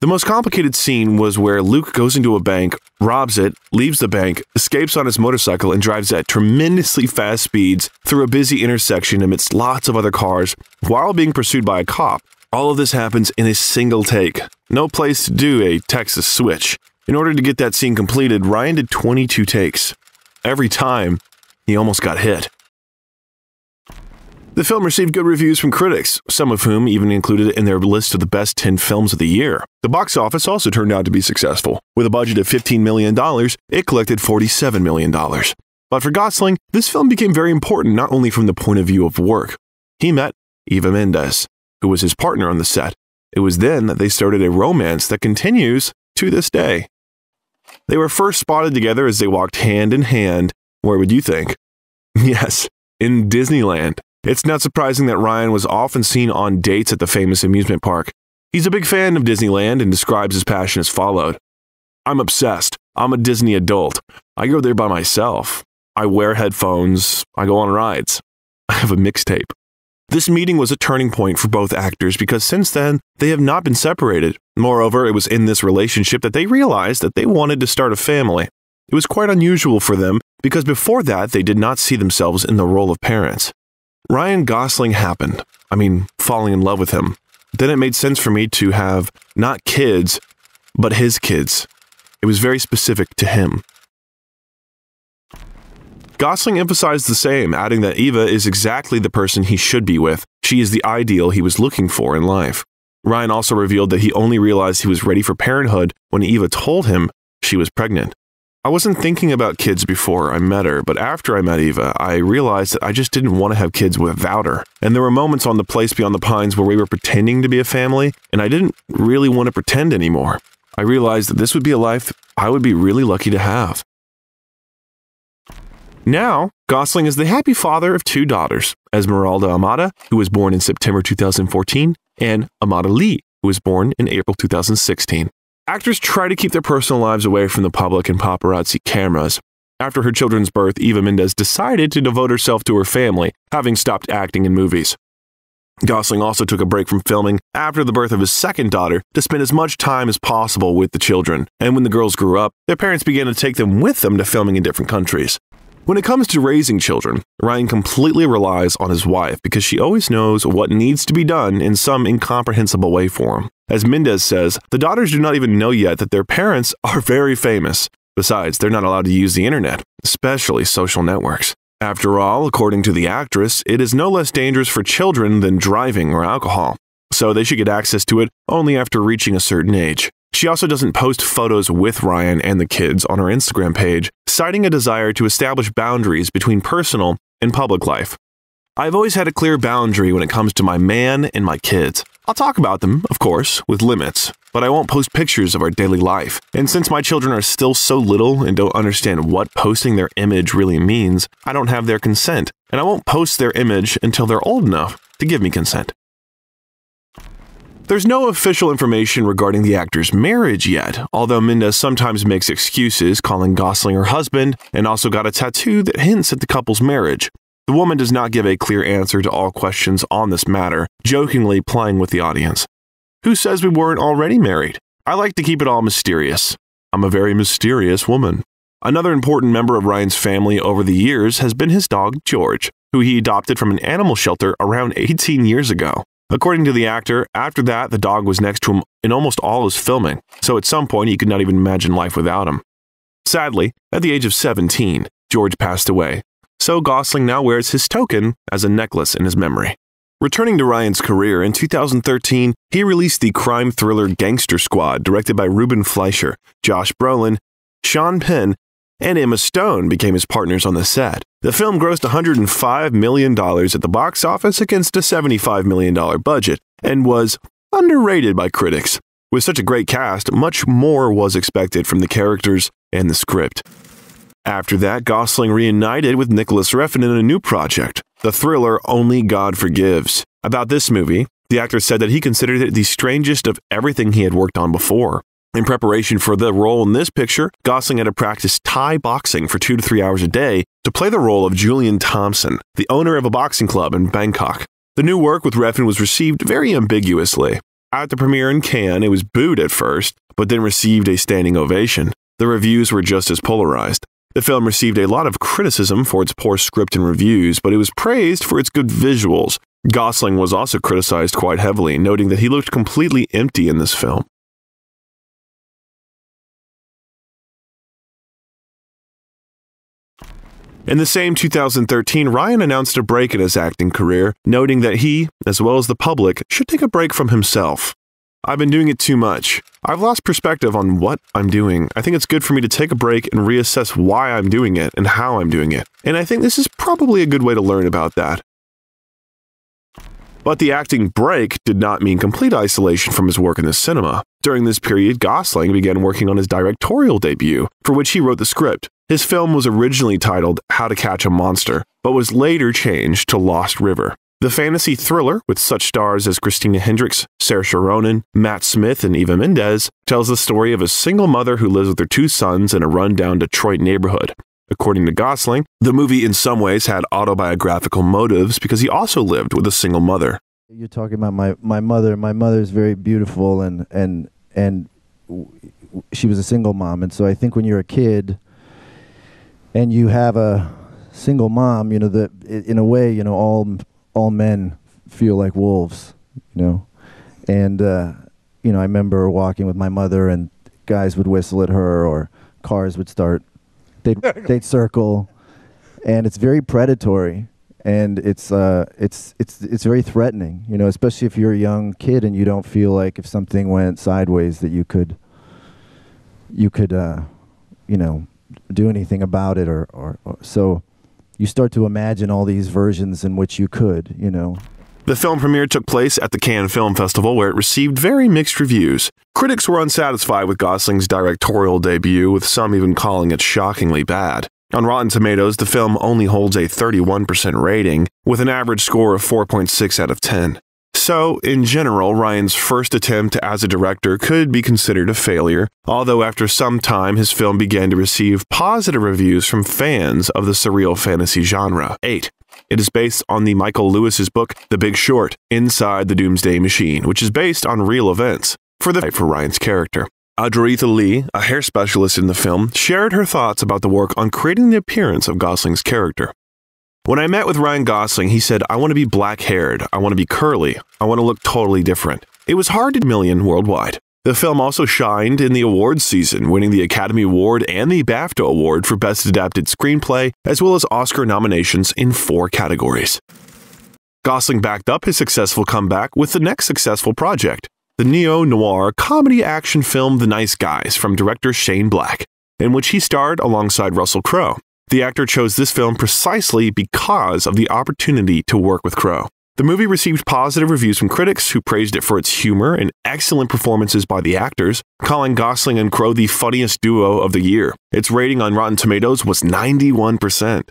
The most complicated scene was where Luke goes into a bank, robs it, leaves the bank, escapes on his motorcycle, and drives at tremendously fast speeds through a busy intersection amidst lots of other cars while being pursued by a cop. All of this happens in a single take. No place to do a Texas switch. In order to get that scene completed, Ryan did 22 takes. Every time, he almost got hit. The film received good reviews from critics, some of whom even included it in their list of the best 10 films of the year. The box office also turned out to be successful. With a budget of $15 million, it collected $47 million. But for Gosling, this film became very important not only from the point of view of work. He met Eva Mendes, who was his partner on the set. It was then that they started a romance that continues to this day. They were first spotted together as they walked hand in hand. Where would you think? Yes, in Disneyland. It's not surprising that Ryan was often seen on dates at the famous amusement park. He's a big fan of Disneyland and describes his passion as followed. I'm obsessed. I'm a Disney adult. I go there by myself. I wear headphones. I go on rides. I have a mixtape. This meeting was a turning point for both actors because since then, they have not been separated. Moreover, it was in this relationship that they realized that they wanted to start a family. It was quite unusual for them because before that, they did not see themselves in the role of parents. Ryan Gosling happened. Falling in love with him. Then it made sense for me to have not kids, but his kids. It was very specific to him. Gosling emphasized the same, adding that Eva is exactly the person he should be with. She is the ideal he was looking for in life. Ryan also revealed that he only realized he was ready for parenthood when Eva told him she was pregnant. I wasn't thinking about kids before I met her, but after I met Eva, I realized that I just didn't want to have kids without her. And there were moments on The Place Beyond the Pines where we were pretending to be a family, and I didn't really want to pretend anymore. I realized that this would be a life I would be really lucky to have. Now, Gosling is the happy father of 2 daughters, Esmeralda Amada, who was born in September 2014, and Amada Lee, who was born in April 2016. Actors try to keep their personal lives away from the public and paparazzi cameras. After her children's birth, Eva Mendes decided to devote herself to her family, having stopped acting in movies. Gosling also took a break from filming after the birth of his second daughter to spend as much time as possible with the children, and when the girls grew up, their parents began to take them with them to filming in different countries. When it comes to raising children, Ryan completely relies on his wife because she always knows what needs to be done in some incomprehensible way for him. As Mendes says, the daughters do not even know yet that their parents are very famous. Besides, they're not allowed to use the internet, especially social networks. After all, according to the actress, it is no less dangerous for children than driving or alcohol, so they should get access to it only after reaching a certain age. She also doesn't post photos with Ryan and the kids on her Instagram page, citing a desire to establish boundaries between personal and public life. I've always had a clear boundary when it comes to my man and my kids. I'll talk about them, of course, with limits, but I won't post pictures of our daily life. And since my children are still so little and don't understand what posting their image really means, I don't have their consent, and I won't post their image until they're old enough to give me consent. There's no official information regarding the actor's marriage yet, although Mendes sometimes makes excuses, calling Gosling her husband, and also got a tattoo that hints at the couple's marriage. The woman does not give a clear answer to all questions on this matter, jokingly playing with the audience. Who says we weren't already married? I like to keep it all mysterious. I'm a very mysterious woman. Another important member of Ryan's family over the years has been his dog, George, who he adopted from an animal shelter around 18 years ago. According to the actor, after that, the dog was next to him in almost all his filming, so at some point he could not even imagine life without him. Sadly, at the age of 17, George passed away, so Gosling now wears his token as a necklace in his memory. Returning to Ryan's career, in 2013, he released the crime thriller Gangster Squad, directed by Ruben Fleischer. Josh Brolin, Sean Penn, and Emma Stone became his partners on the set. The film grossed $105 million at the box office against a $75 million budget, and was underrated by critics. With such a great cast, much more was expected from the characters and the script. After that, Gosling reunited with Nicholas Refn in a new project, the thriller Only God Forgives. About this movie, the actor said that he considered it the strangest of everything he had worked on before. In preparation for the role in this picture, Gosling had to practice Thai boxing for 2 to 3 hours a day to play the role of Julian Thompson, the owner of a boxing club in Bangkok. The new work with Refn was received very ambiguously. At the premiere in Cannes, it was booed at first, but then received a standing ovation. The reviews were just as polarized. The film received a lot of criticism for its poor script and reviews, but it was praised for its good visuals. Gosling was also criticized quite heavily, noting that he looked completely empty in this film. In the same 2013, Ryan announced a break in his acting career, noting that he, as well as the public, should take a break from himself. I've been doing it too much. I've lost perspective on what I'm doing. I think it's good for me to take a break and reassess why I'm doing it and how I'm doing it. And I think this is probably a good way to learn about that. But the acting break did not mean complete isolation from his work in the cinema. During this period, Gosling began working on his directorial debut, for which he wrote the script. His film was originally titled How to Catch a Monster, but was later changed to Lost River. The fantasy thriller, with such stars as Christina Hendricks, Saoirse Ronan, Matt Smith, and Eva Mendes, tells the story of a single mother who lives with her two sons in a run-down Detroit neighborhood. According to Gosling, the movie in some ways had autobiographical motives because he also lived with a single mother. You're talking about my mother. My mother's very beautiful, and she was a single mom. And so I think when you're a kid and you have a single mom, you know, that in a way, you know, all men feel like wolves, you know. And you know, I remember walking with my mother, and guys would whistle at her, or cars would start. They'd circle, and it's very predatory, and it's very threatening, you know, especially if you're a young kid and you don't feel like if something went sideways that you could you know, do anything about it, or so you start to imagine all these versions in which you could, you know. The film premiere took place at the Cannes Film Festival, where it received very mixed reviews. Critics were unsatisfied with Gosling's directorial debut, with some even calling it shockingly bad. On Rotten Tomatoes, the film only holds a 31% rating, with an average score of 4.6 out of 10. So, in general, Ryan's first attempt as a director could be considered a failure, although after some time his film began to receive positive reviews from fans of the surreal fantasy genre. 8. It is based on the Michael Lewis's book, The Big Short, Inside the Doomsday Machine, which is based on real events for Ryan's character. Adroitha Lee, a hair specialist in the film, shared her thoughts about the work on creating the appearance of Gosling's character. When I met with Ryan Gosling, he said, "I want to be black-haired, I want to be curly, I want to look totally different." It was hard to million worldwide. The film also shined in the awards season, winning the Academy Award and the BAFTA Award for Best Adapted Screenplay, as well as Oscar nominations in 4 categories. Gosling backed up his successful comeback with the next successful project, the neo-noir comedy action film The Nice Guys from director Shane Black, in which he starred alongside Russell Crowe. The actor chose this film precisely because of the opportunity to work with Crowe. The movie received positive reviews from critics who praised it for its humor and excellent performances by the actors, calling Gosling and Crowe the funniest duo of the year. Its rating on Rotten Tomatoes was 91%.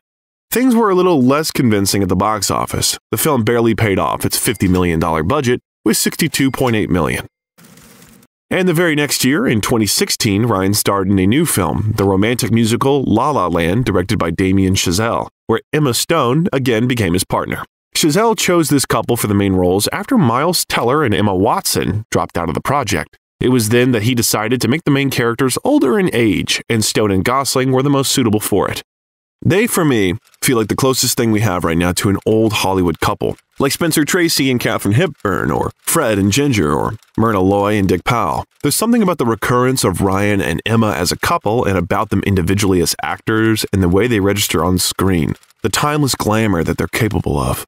Things were a little less convincing at the box office. The film barely paid off its $50 million budget with $62.8 million. And the very next year, in 2016, Ryan starred in a new film, the romantic musical La La Land, directed by Damien Chazelle, where Emma Stone again became his partner. Chazelle chose this couple for the main roles after Miles Teller and Emma Watson dropped out of the project. It was then that he decided to make the main characters older in age, and Stone and Gosling were the most suitable for it. They, for me, feel like the closest thing we have right now to an old Hollywood couple, like Spencer Tracy and Katharine Hepburn, or Fred and Ginger, or Myrna Loy and Dick Powell. There's something about the recurrence of Ryan and Emma as a couple, and about them individually as actors, and the way they register on screen, the timeless glamour that they're capable of.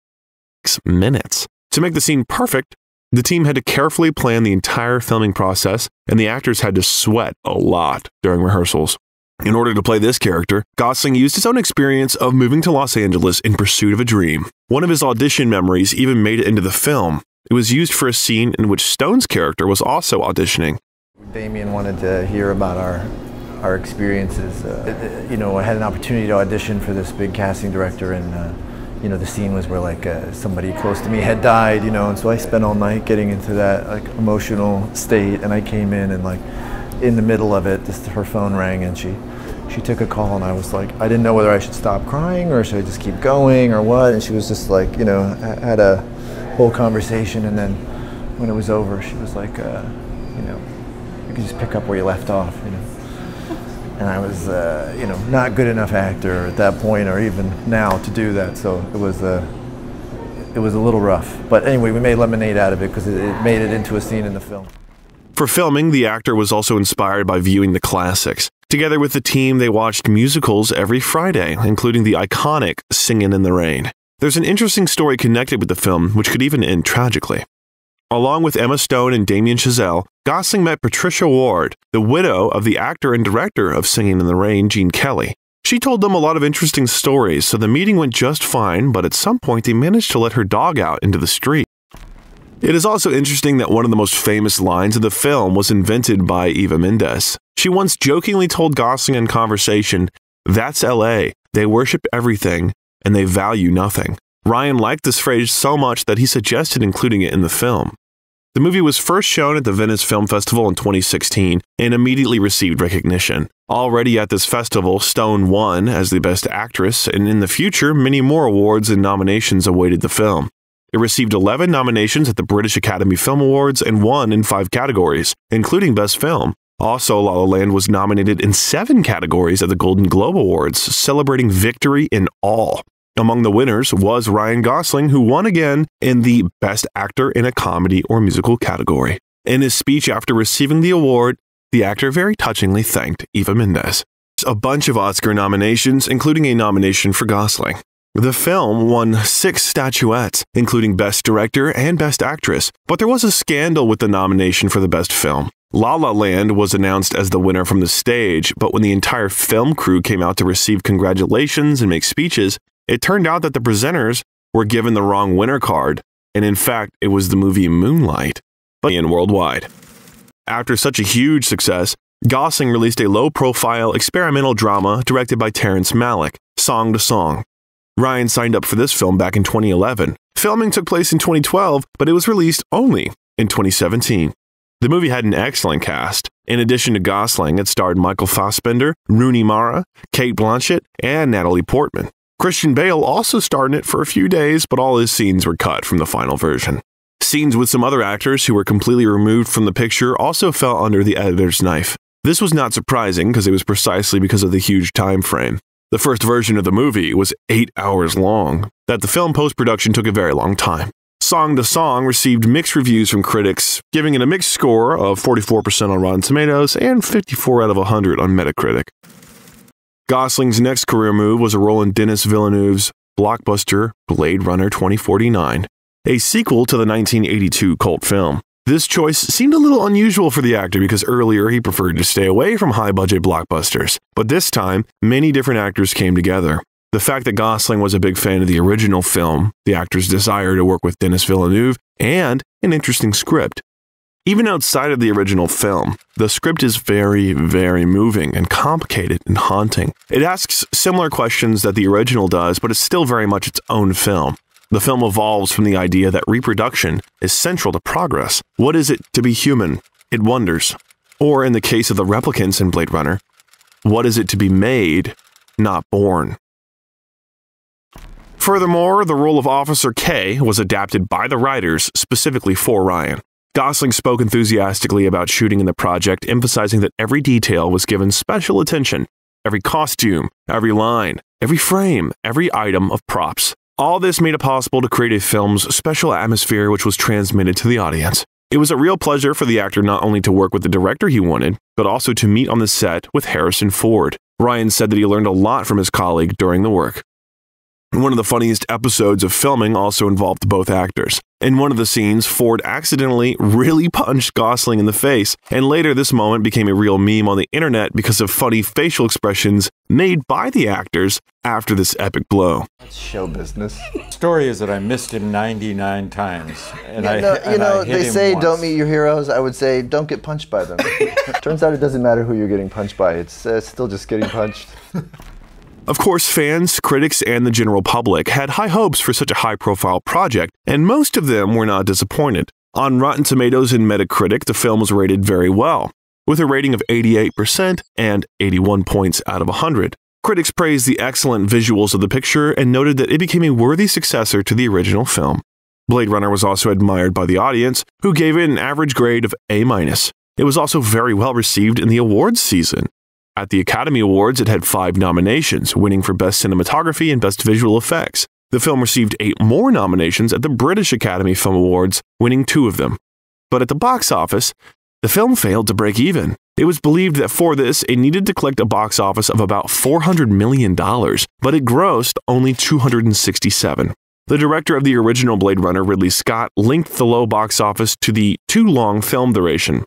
6 minutes. To make the scene perfect, the team had to carefully plan the entire filming process, and the actors had to sweat a lot during rehearsals. In order to play this character, Gosling used his own experience of moving to Los Angeles in pursuit of a dream. One of his audition memories even made it into the film. It was used for a scene in which Stone's character was also auditioning. Damien wanted to hear about our experiences. You know, I had an opportunity to audition for this big casting director, and you know, the scene was where like somebody close to me had died, you know, and so I spent all night getting into that like emotional state, and I came in and like in the middle of it, just her phone rang, and she took a call, and I was like, I didn't know whether I should stop crying or should I just keep going or what, and she was just like, you know, had a whole conversation, and then when it was over, she was like, you know, you can just pick up where you left off, you know. And I was, you know, not good enough actor at that point, or even now, to do that. So it was a little rough. But anyway, we made lemonade out of it because it made it into a scene in the film. For filming, the actor was also inspired by viewing the classics. Together with the team, they watched musicals every Friday, including the iconic Singin' in the Rain. There's an interesting story connected with the film, which could even end tragically. Along with Emma Stone and Damien Chazelle, Gosling met Patricia Ward, the widow of the actor and director of Singin' in the Rain, Gene Kelly. She told them a lot of interesting stories, so the meeting went just fine, but at some point they managed to let her dog out into the street. It is also interesting that one of the most famous lines of the film was invented by Eva Mendes. She once jokingly told Gosling in conversation, "That's LA. They worship everything, and they value nothing." Ryan liked this phrase so much that he suggested including it in the film. The movie was first shown at the Venice Film Festival in 2016 and immediately received recognition. Already at this festival, Stone won as the Best Actress, and in the future, many more awards and nominations awaited the film. It received 11 nominations at the British Academy Film Awards and won in 5 categories, including Best Film. Also, La La Land was nominated in 7 categories at the Golden Globe Awards, celebrating victory in all. Among the winners was Ryan Gosling, who won again in the Best Actor in a Comedy or Musical category. In his speech after receiving the award, the actor very touchingly thanked Eva Mendes. A bunch of Oscar nominations, including a nomination for Gosling. The film won 6 statuettes, including Best Director and Best Actress, but there was a scandal with the nomination for the Best Film. La La Land was announced as the winner from the stage, but when the entire film crew came out to receive congratulations and make speeches, it turned out that the presenters were given the wrong winner card, and in fact, it was the movie Moonlight, but in worldwide. After such a huge success, Gosling released a low-profile experimental drama directed by Terrence Malick, Song to Song. Ryan signed up for this film back in 2011. Filming took place in 2012, but it was released only in 2017. The movie had an excellent cast. In addition to Gosling, it starred Michael Fassbender, Rooney Mara, Cate Blanchett, and Natalie Portman. Christian Bale also starred in it for a few days, but all his scenes were cut from the final version. Scenes with some other actors who were completely removed from the picture also fell under the editor's knife. This was not surprising because it was precisely because of the huge time frame. The first version of the movie was 8 hours long. That the film post-production took a very long time. Song to Song received mixed reviews from critics, giving it a mixed score of 44% on Rotten Tomatoes and 54 out of 100 on Metacritic. Gosling's next career move was a role in Denis Villeneuve's blockbuster Blade Runner 2049, a sequel to the 1982 cult film. This choice seemed a little unusual for the actor because earlier he preferred to stay away from high-budget blockbusters, but this time, many different actors came together. The fact that Gosling was a big fan of the original film, the actor's desire to work with Denis Villeneuve, and an interesting script. Even outside of the original film, the script is very, very moving and complicated and haunting. It asks similar questions that the original does, but it's still very much its own film. The film evolves from the idea that reproduction is central to progress. What is it to be human? It wonders. Or in the case of the replicants in Blade Runner, what is it to be made, not born? Furthermore, the role of Officer K was adapted by the writers specifically for Ryan. Gosling spoke enthusiastically about shooting in the project, emphasizing that every detail was given special attention. Every costume, every line, every frame, every item of props. All this made it possible to create a film's special atmosphere which was transmitted to the audience. It was a real pleasure for the actor not only to work with the director he wanted, but also to meet on the set with Harrison Ford. Ryan said that he learned a lot from his colleague during the work. One of the funniest episodes of filming also involved both actors. In one of the scenes, Ford accidentally really punched Gosling in the face, and later this moment became a real meme on the internet because of funny facial expressions made by the actors after this epic blow. That's show business. The story is that I missed him 99 times, and they say don't meet your heroes. I would say don't get punched by them. Turns out it doesn't matter who you're getting punched by. It's still just getting punched. Of course, fans, critics, and the general public had high hopes for such a high-profile project, and most of them were not disappointed. On Rotten Tomatoes and Metacritic, the film was rated very well, with a rating of 88% and 81 points out of 100. Critics praised the excellent visuals of the picture and noted that it became a worthy successor to the original film. Blade Runner was also admired by the audience, who gave it an average grade of A-. It was also very well received in the awards season. At the Academy Awards, it had 5 nominations, winning for Best Cinematography and Best Visual Effects. The film received 8 more nominations at the British Academy Film Awards, winning 2 of them. But at the box office, the film failed to break even. It was believed that for this, it needed to collect a box office of about $400 million, but it grossed only $267. The director of the original Blade Runner, Ridley Scott, linked the low box office to the too long film duration.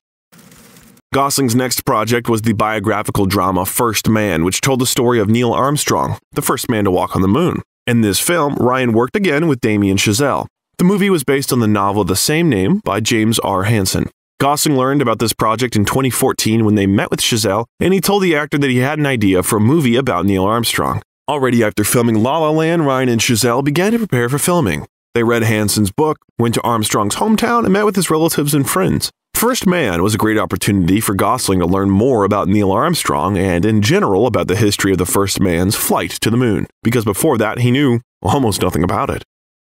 Gosling's next project was the biographical drama First Man, which told the story of Neil Armstrong, the first man to walk on the moon. In this film, Ryan worked again with Damien Chazelle. The movie was based on the novel of the same name by James R. Hansen. Gosling learned about this project in 2014 when they met with Chazelle, and he told the actor that he had an idea for a movie about Neil Armstrong. Already after filming La La Land, Ryan and Chazelle began to prepare for filming. They read Hansen's book, went to Armstrong's hometown, and met with his relatives and friends. First Man was a great opportunity for Gosling to learn more about Neil Armstrong and, in general, about the history of the first man's flight to the moon, because before that he knew almost nothing about it.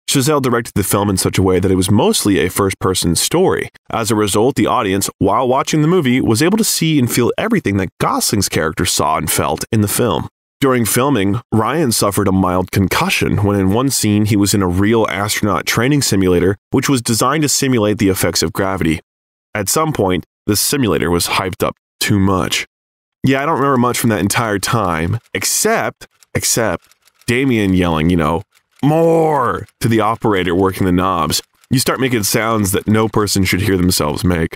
Chazelle directed the film in such a way that it was mostly a first-person story. As a result, the audience, while watching the movie, was able to see and feel everything that Gosling's character saw and felt in the film. During filming, Ryan suffered a mild concussion when in one scene he was in a real astronaut training simulator, which was designed to simulate the effects of gravity. At some point, the simulator was hyped up too much. Yeah, I don't remember much from that entire time, except Damien yelling, more to the operator working the knobs. You start making sounds that no person should hear themselves make.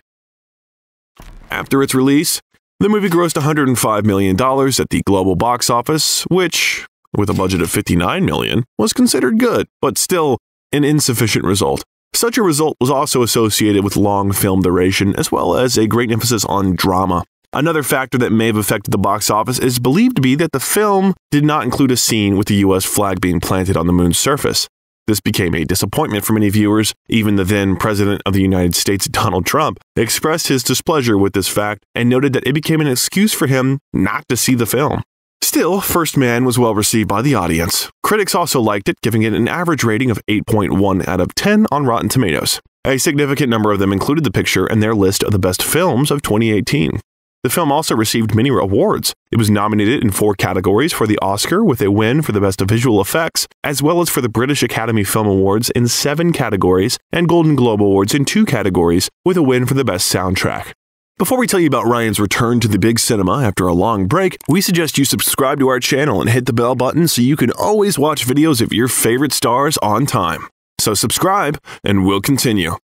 After its release, the movie grossed $105 million at the global box office, which, with a budget of $59 million, was considered good, but still an insufficient result. Such a result was also associated with long film duration, as well as a great emphasis on drama. Another factor that may have affected the box office is believed to be that the film did not include a scene with the U.S. flag being planted on the moon's surface. This became a disappointment for many viewers. Even the then President of the United States, Donald Trump, expressed his displeasure with this fact and noted that it became an excuse for him not to see the film. Still, First Man was well received by the audience. Critics also liked it, giving it an average rating of 8.1 out of 10 on Rotten Tomatoes. A significant number of them included the picture in their list of the best films of 2018. The film also received many awards. It was nominated in 4 categories for the Oscar, with a win for the Best Visual Effects, as well as for the British Academy Film Awards in 7 categories, and Golden Globe Awards in 2 categories, with a win for the Best Soundtrack. Before we tell you about Ryan's return to the big cinema after a long break, we suggest you subscribe to our channel and hit the bell button so you can always watch videos of your favorite stars on time. So subscribe, and we'll continue.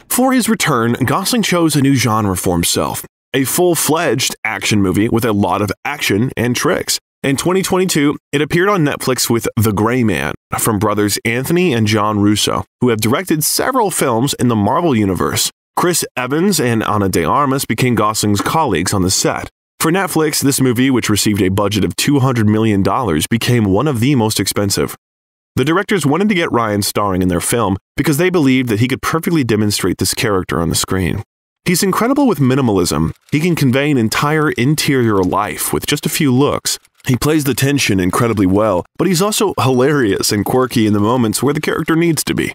For his return, Gosling chose a new genre for himself, a full-fledged action movie with a lot of action and tricks. In 2022, it appeared on Netflix with The Gray Man from brothers Anthony and John Russo, who have directed several films in the Marvel Universe. Chris Evans and Ana de Armas became Gosling's colleagues on the set. For Netflix, this movie, which received a budget of $200 million, became one of the most expensive. The directors wanted to get Ryan starring in their film because they believed that he could perfectly demonstrate this character on the screen. He's incredible with minimalism. He can convey an entire interior life with just a few looks. He plays the tension incredibly well, but he's also hilarious and quirky in the moments where the character needs to be.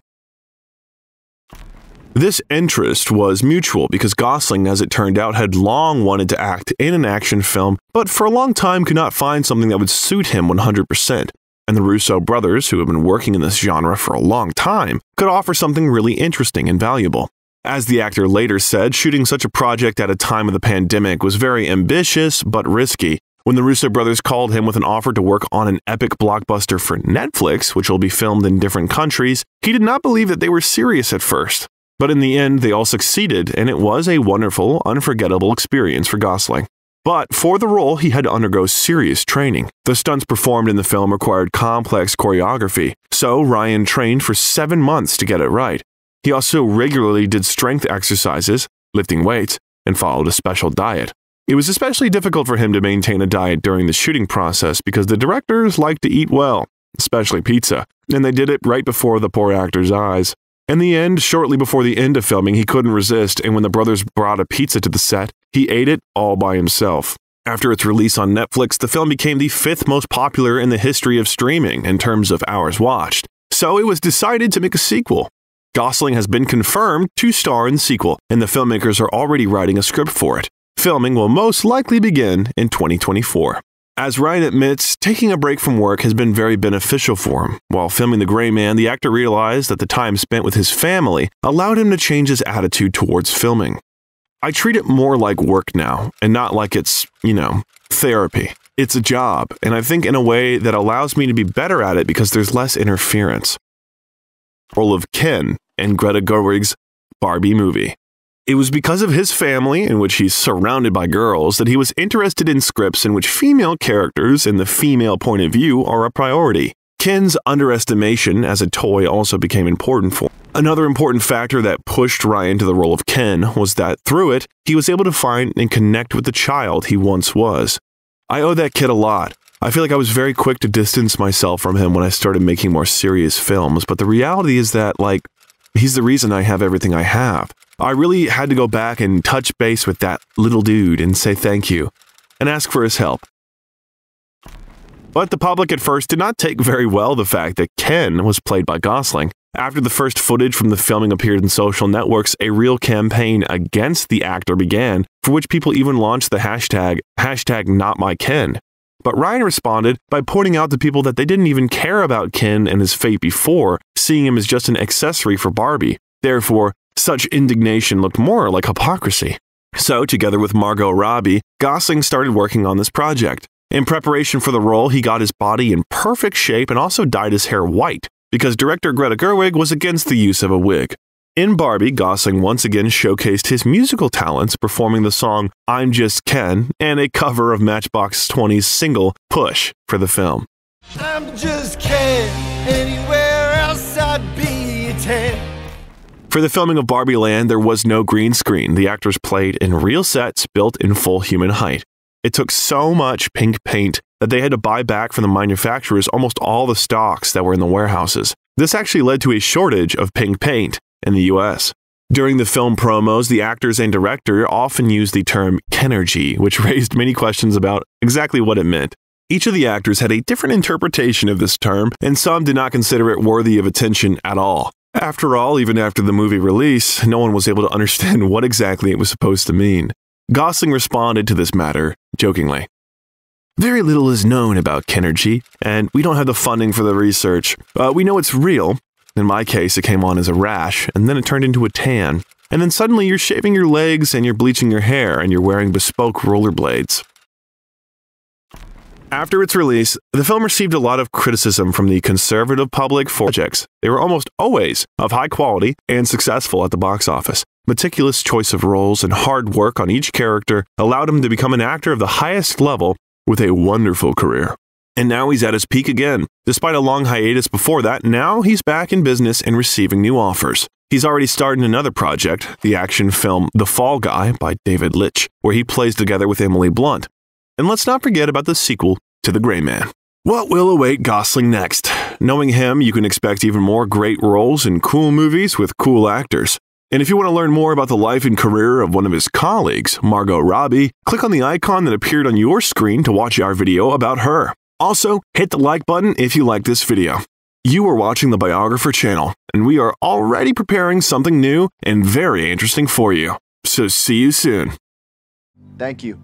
This interest was mutual because Gosling, as it turned out, had long wanted to act in an action film, but for a long time could not find something that would suit him 100%. And the Russo brothers, who have been working in this genre for a long time, could offer something really interesting and valuable. As the actor later said, shooting such a project at a time of the pandemic was very ambitious but risky. When the Russo brothers called him with an offer to work on an epic blockbuster for Netflix, which will be filmed in different countries, he did not believe that they were serious at first. But in the end, they all succeeded, and it was a wonderful, unforgettable experience for Gosling. But for the role, he had to undergo serious training. The stunts performed in the film required complex choreography, so Ryan trained for 7 months to get it right. He also regularly did strength exercises, lifting weights, and followed a special diet. It was especially difficult for him to maintain a diet during the shooting process because the directors like to eat well, especially pizza, and they did it right before the poor actor's eyes. In the end, shortly before the end of filming, he couldn't resist, and when the brothers brought a pizza to the set, he ate it all by himself. After its release on Netflix, the film became the 5th most popular in the history of streaming in terms of hours watched, so it was decided to make a sequel. Gosling has been confirmed to star in the sequel, and the filmmakers are already writing a script for it. Filming will most likely begin in 2024. As Ryan admits, taking a break from work has been very beneficial for him. While filming The Gray Man, the actor realized that the time spent with his family allowed him to change his attitude towards filming. I treat it more like work now, and not like it's, therapy. It's a job, and I think in a way that allows me to be better at it because there's less interference. Role of Ken in Greta Gerwig's Barbie movie. It was because of his family, in which he's surrounded by girls, that he was interested in scripts in which female characters and the female point of view are a priority. Ken's underestimation as a toy also became important for him. Another important factor that pushed Ryan to the role of Ken was that through it, he was able to find and connect with the child he once was. I owe that kid a lot. I feel like I was very quick to distance myself from him when I started making more serious films, but the reality is that, he's the reason I have everything I have. I really had to go back and touch base with that little dude and say thank you, and ask for his help. But the public at first did not take very well the fact that Ken was played by Gosling. After the first footage from the filming appeared in social networks, a real campaign against the actor began, for which people even launched the hashtag #NotMyKen. But Ryan responded by pointing out to people that they didn't even care about Ken and his fate before, seeing him as just an accessory for Barbie. Therefore, such indignation looked more like hypocrisy. So, together with Margot Robbie, Gosling started working on this project. In preparation for the role, he got his body in perfect shape and also dyed his hair white, because director Greta Gerwig was against the use of a wig. In Barbie, Gosling once again showcased his musical talents, performing the song I'm Just Ken and a cover of Matchbox 20's single Push for the film. I'm just Ken, anywhere else I'd be a 10. For the filming of Barbie Land, there was no green screen. The actors played in real sets built in full human height. It took so much pink paint that they had to buy back from the manufacturers almost all the stocks that were in the warehouses. This actually led to a shortage of pink paint in the US. During the film promos, the actors and director often used the term Kenergy, which raised many questions about exactly what it meant. Each of the actors had a different interpretation of this term, and some did not consider it worthy of attention at all. After all, even after the movie release, no one was able to understand what exactly it was supposed to mean. Gosling responded to this matter jokingly. Very little is known about Kenergy, and we don't have the funding for the research. We know it's real. In my case, it came on as a rash, and then it turned into a tan. And then suddenly you're shaving your legs and you're bleaching your hair and you're wearing bespoke rollerblades. After its release, the film received a lot of criticism from the conservative public for projects. They were almost always of high quality and successful at the box office. Meticulous choice of roles and hard work on each character allowed him to become an actor of the highest level with a wonderful career. And now he's at his peak again. Despite a long hiatus before that, now he's back in business and receiving new offers. He's already started another project, the action film The Fall Guy by David Leitch, where he plays together with Emily Blunt. And let's not forget about the sequel to The Gray Man. What will await Gosling next? Knowing him, you can expect even more great roles in cool movies with cool actors. And if you want to learn more about the life and career of one of his colleagues, Margot Robbie, click on the icon that appeared on your screen to watch our video about her. Also, hit the like button if you like this video. You are watching the Biographer channel, and we are already preparing something new and very interesting for you. So see you soon. Thank you.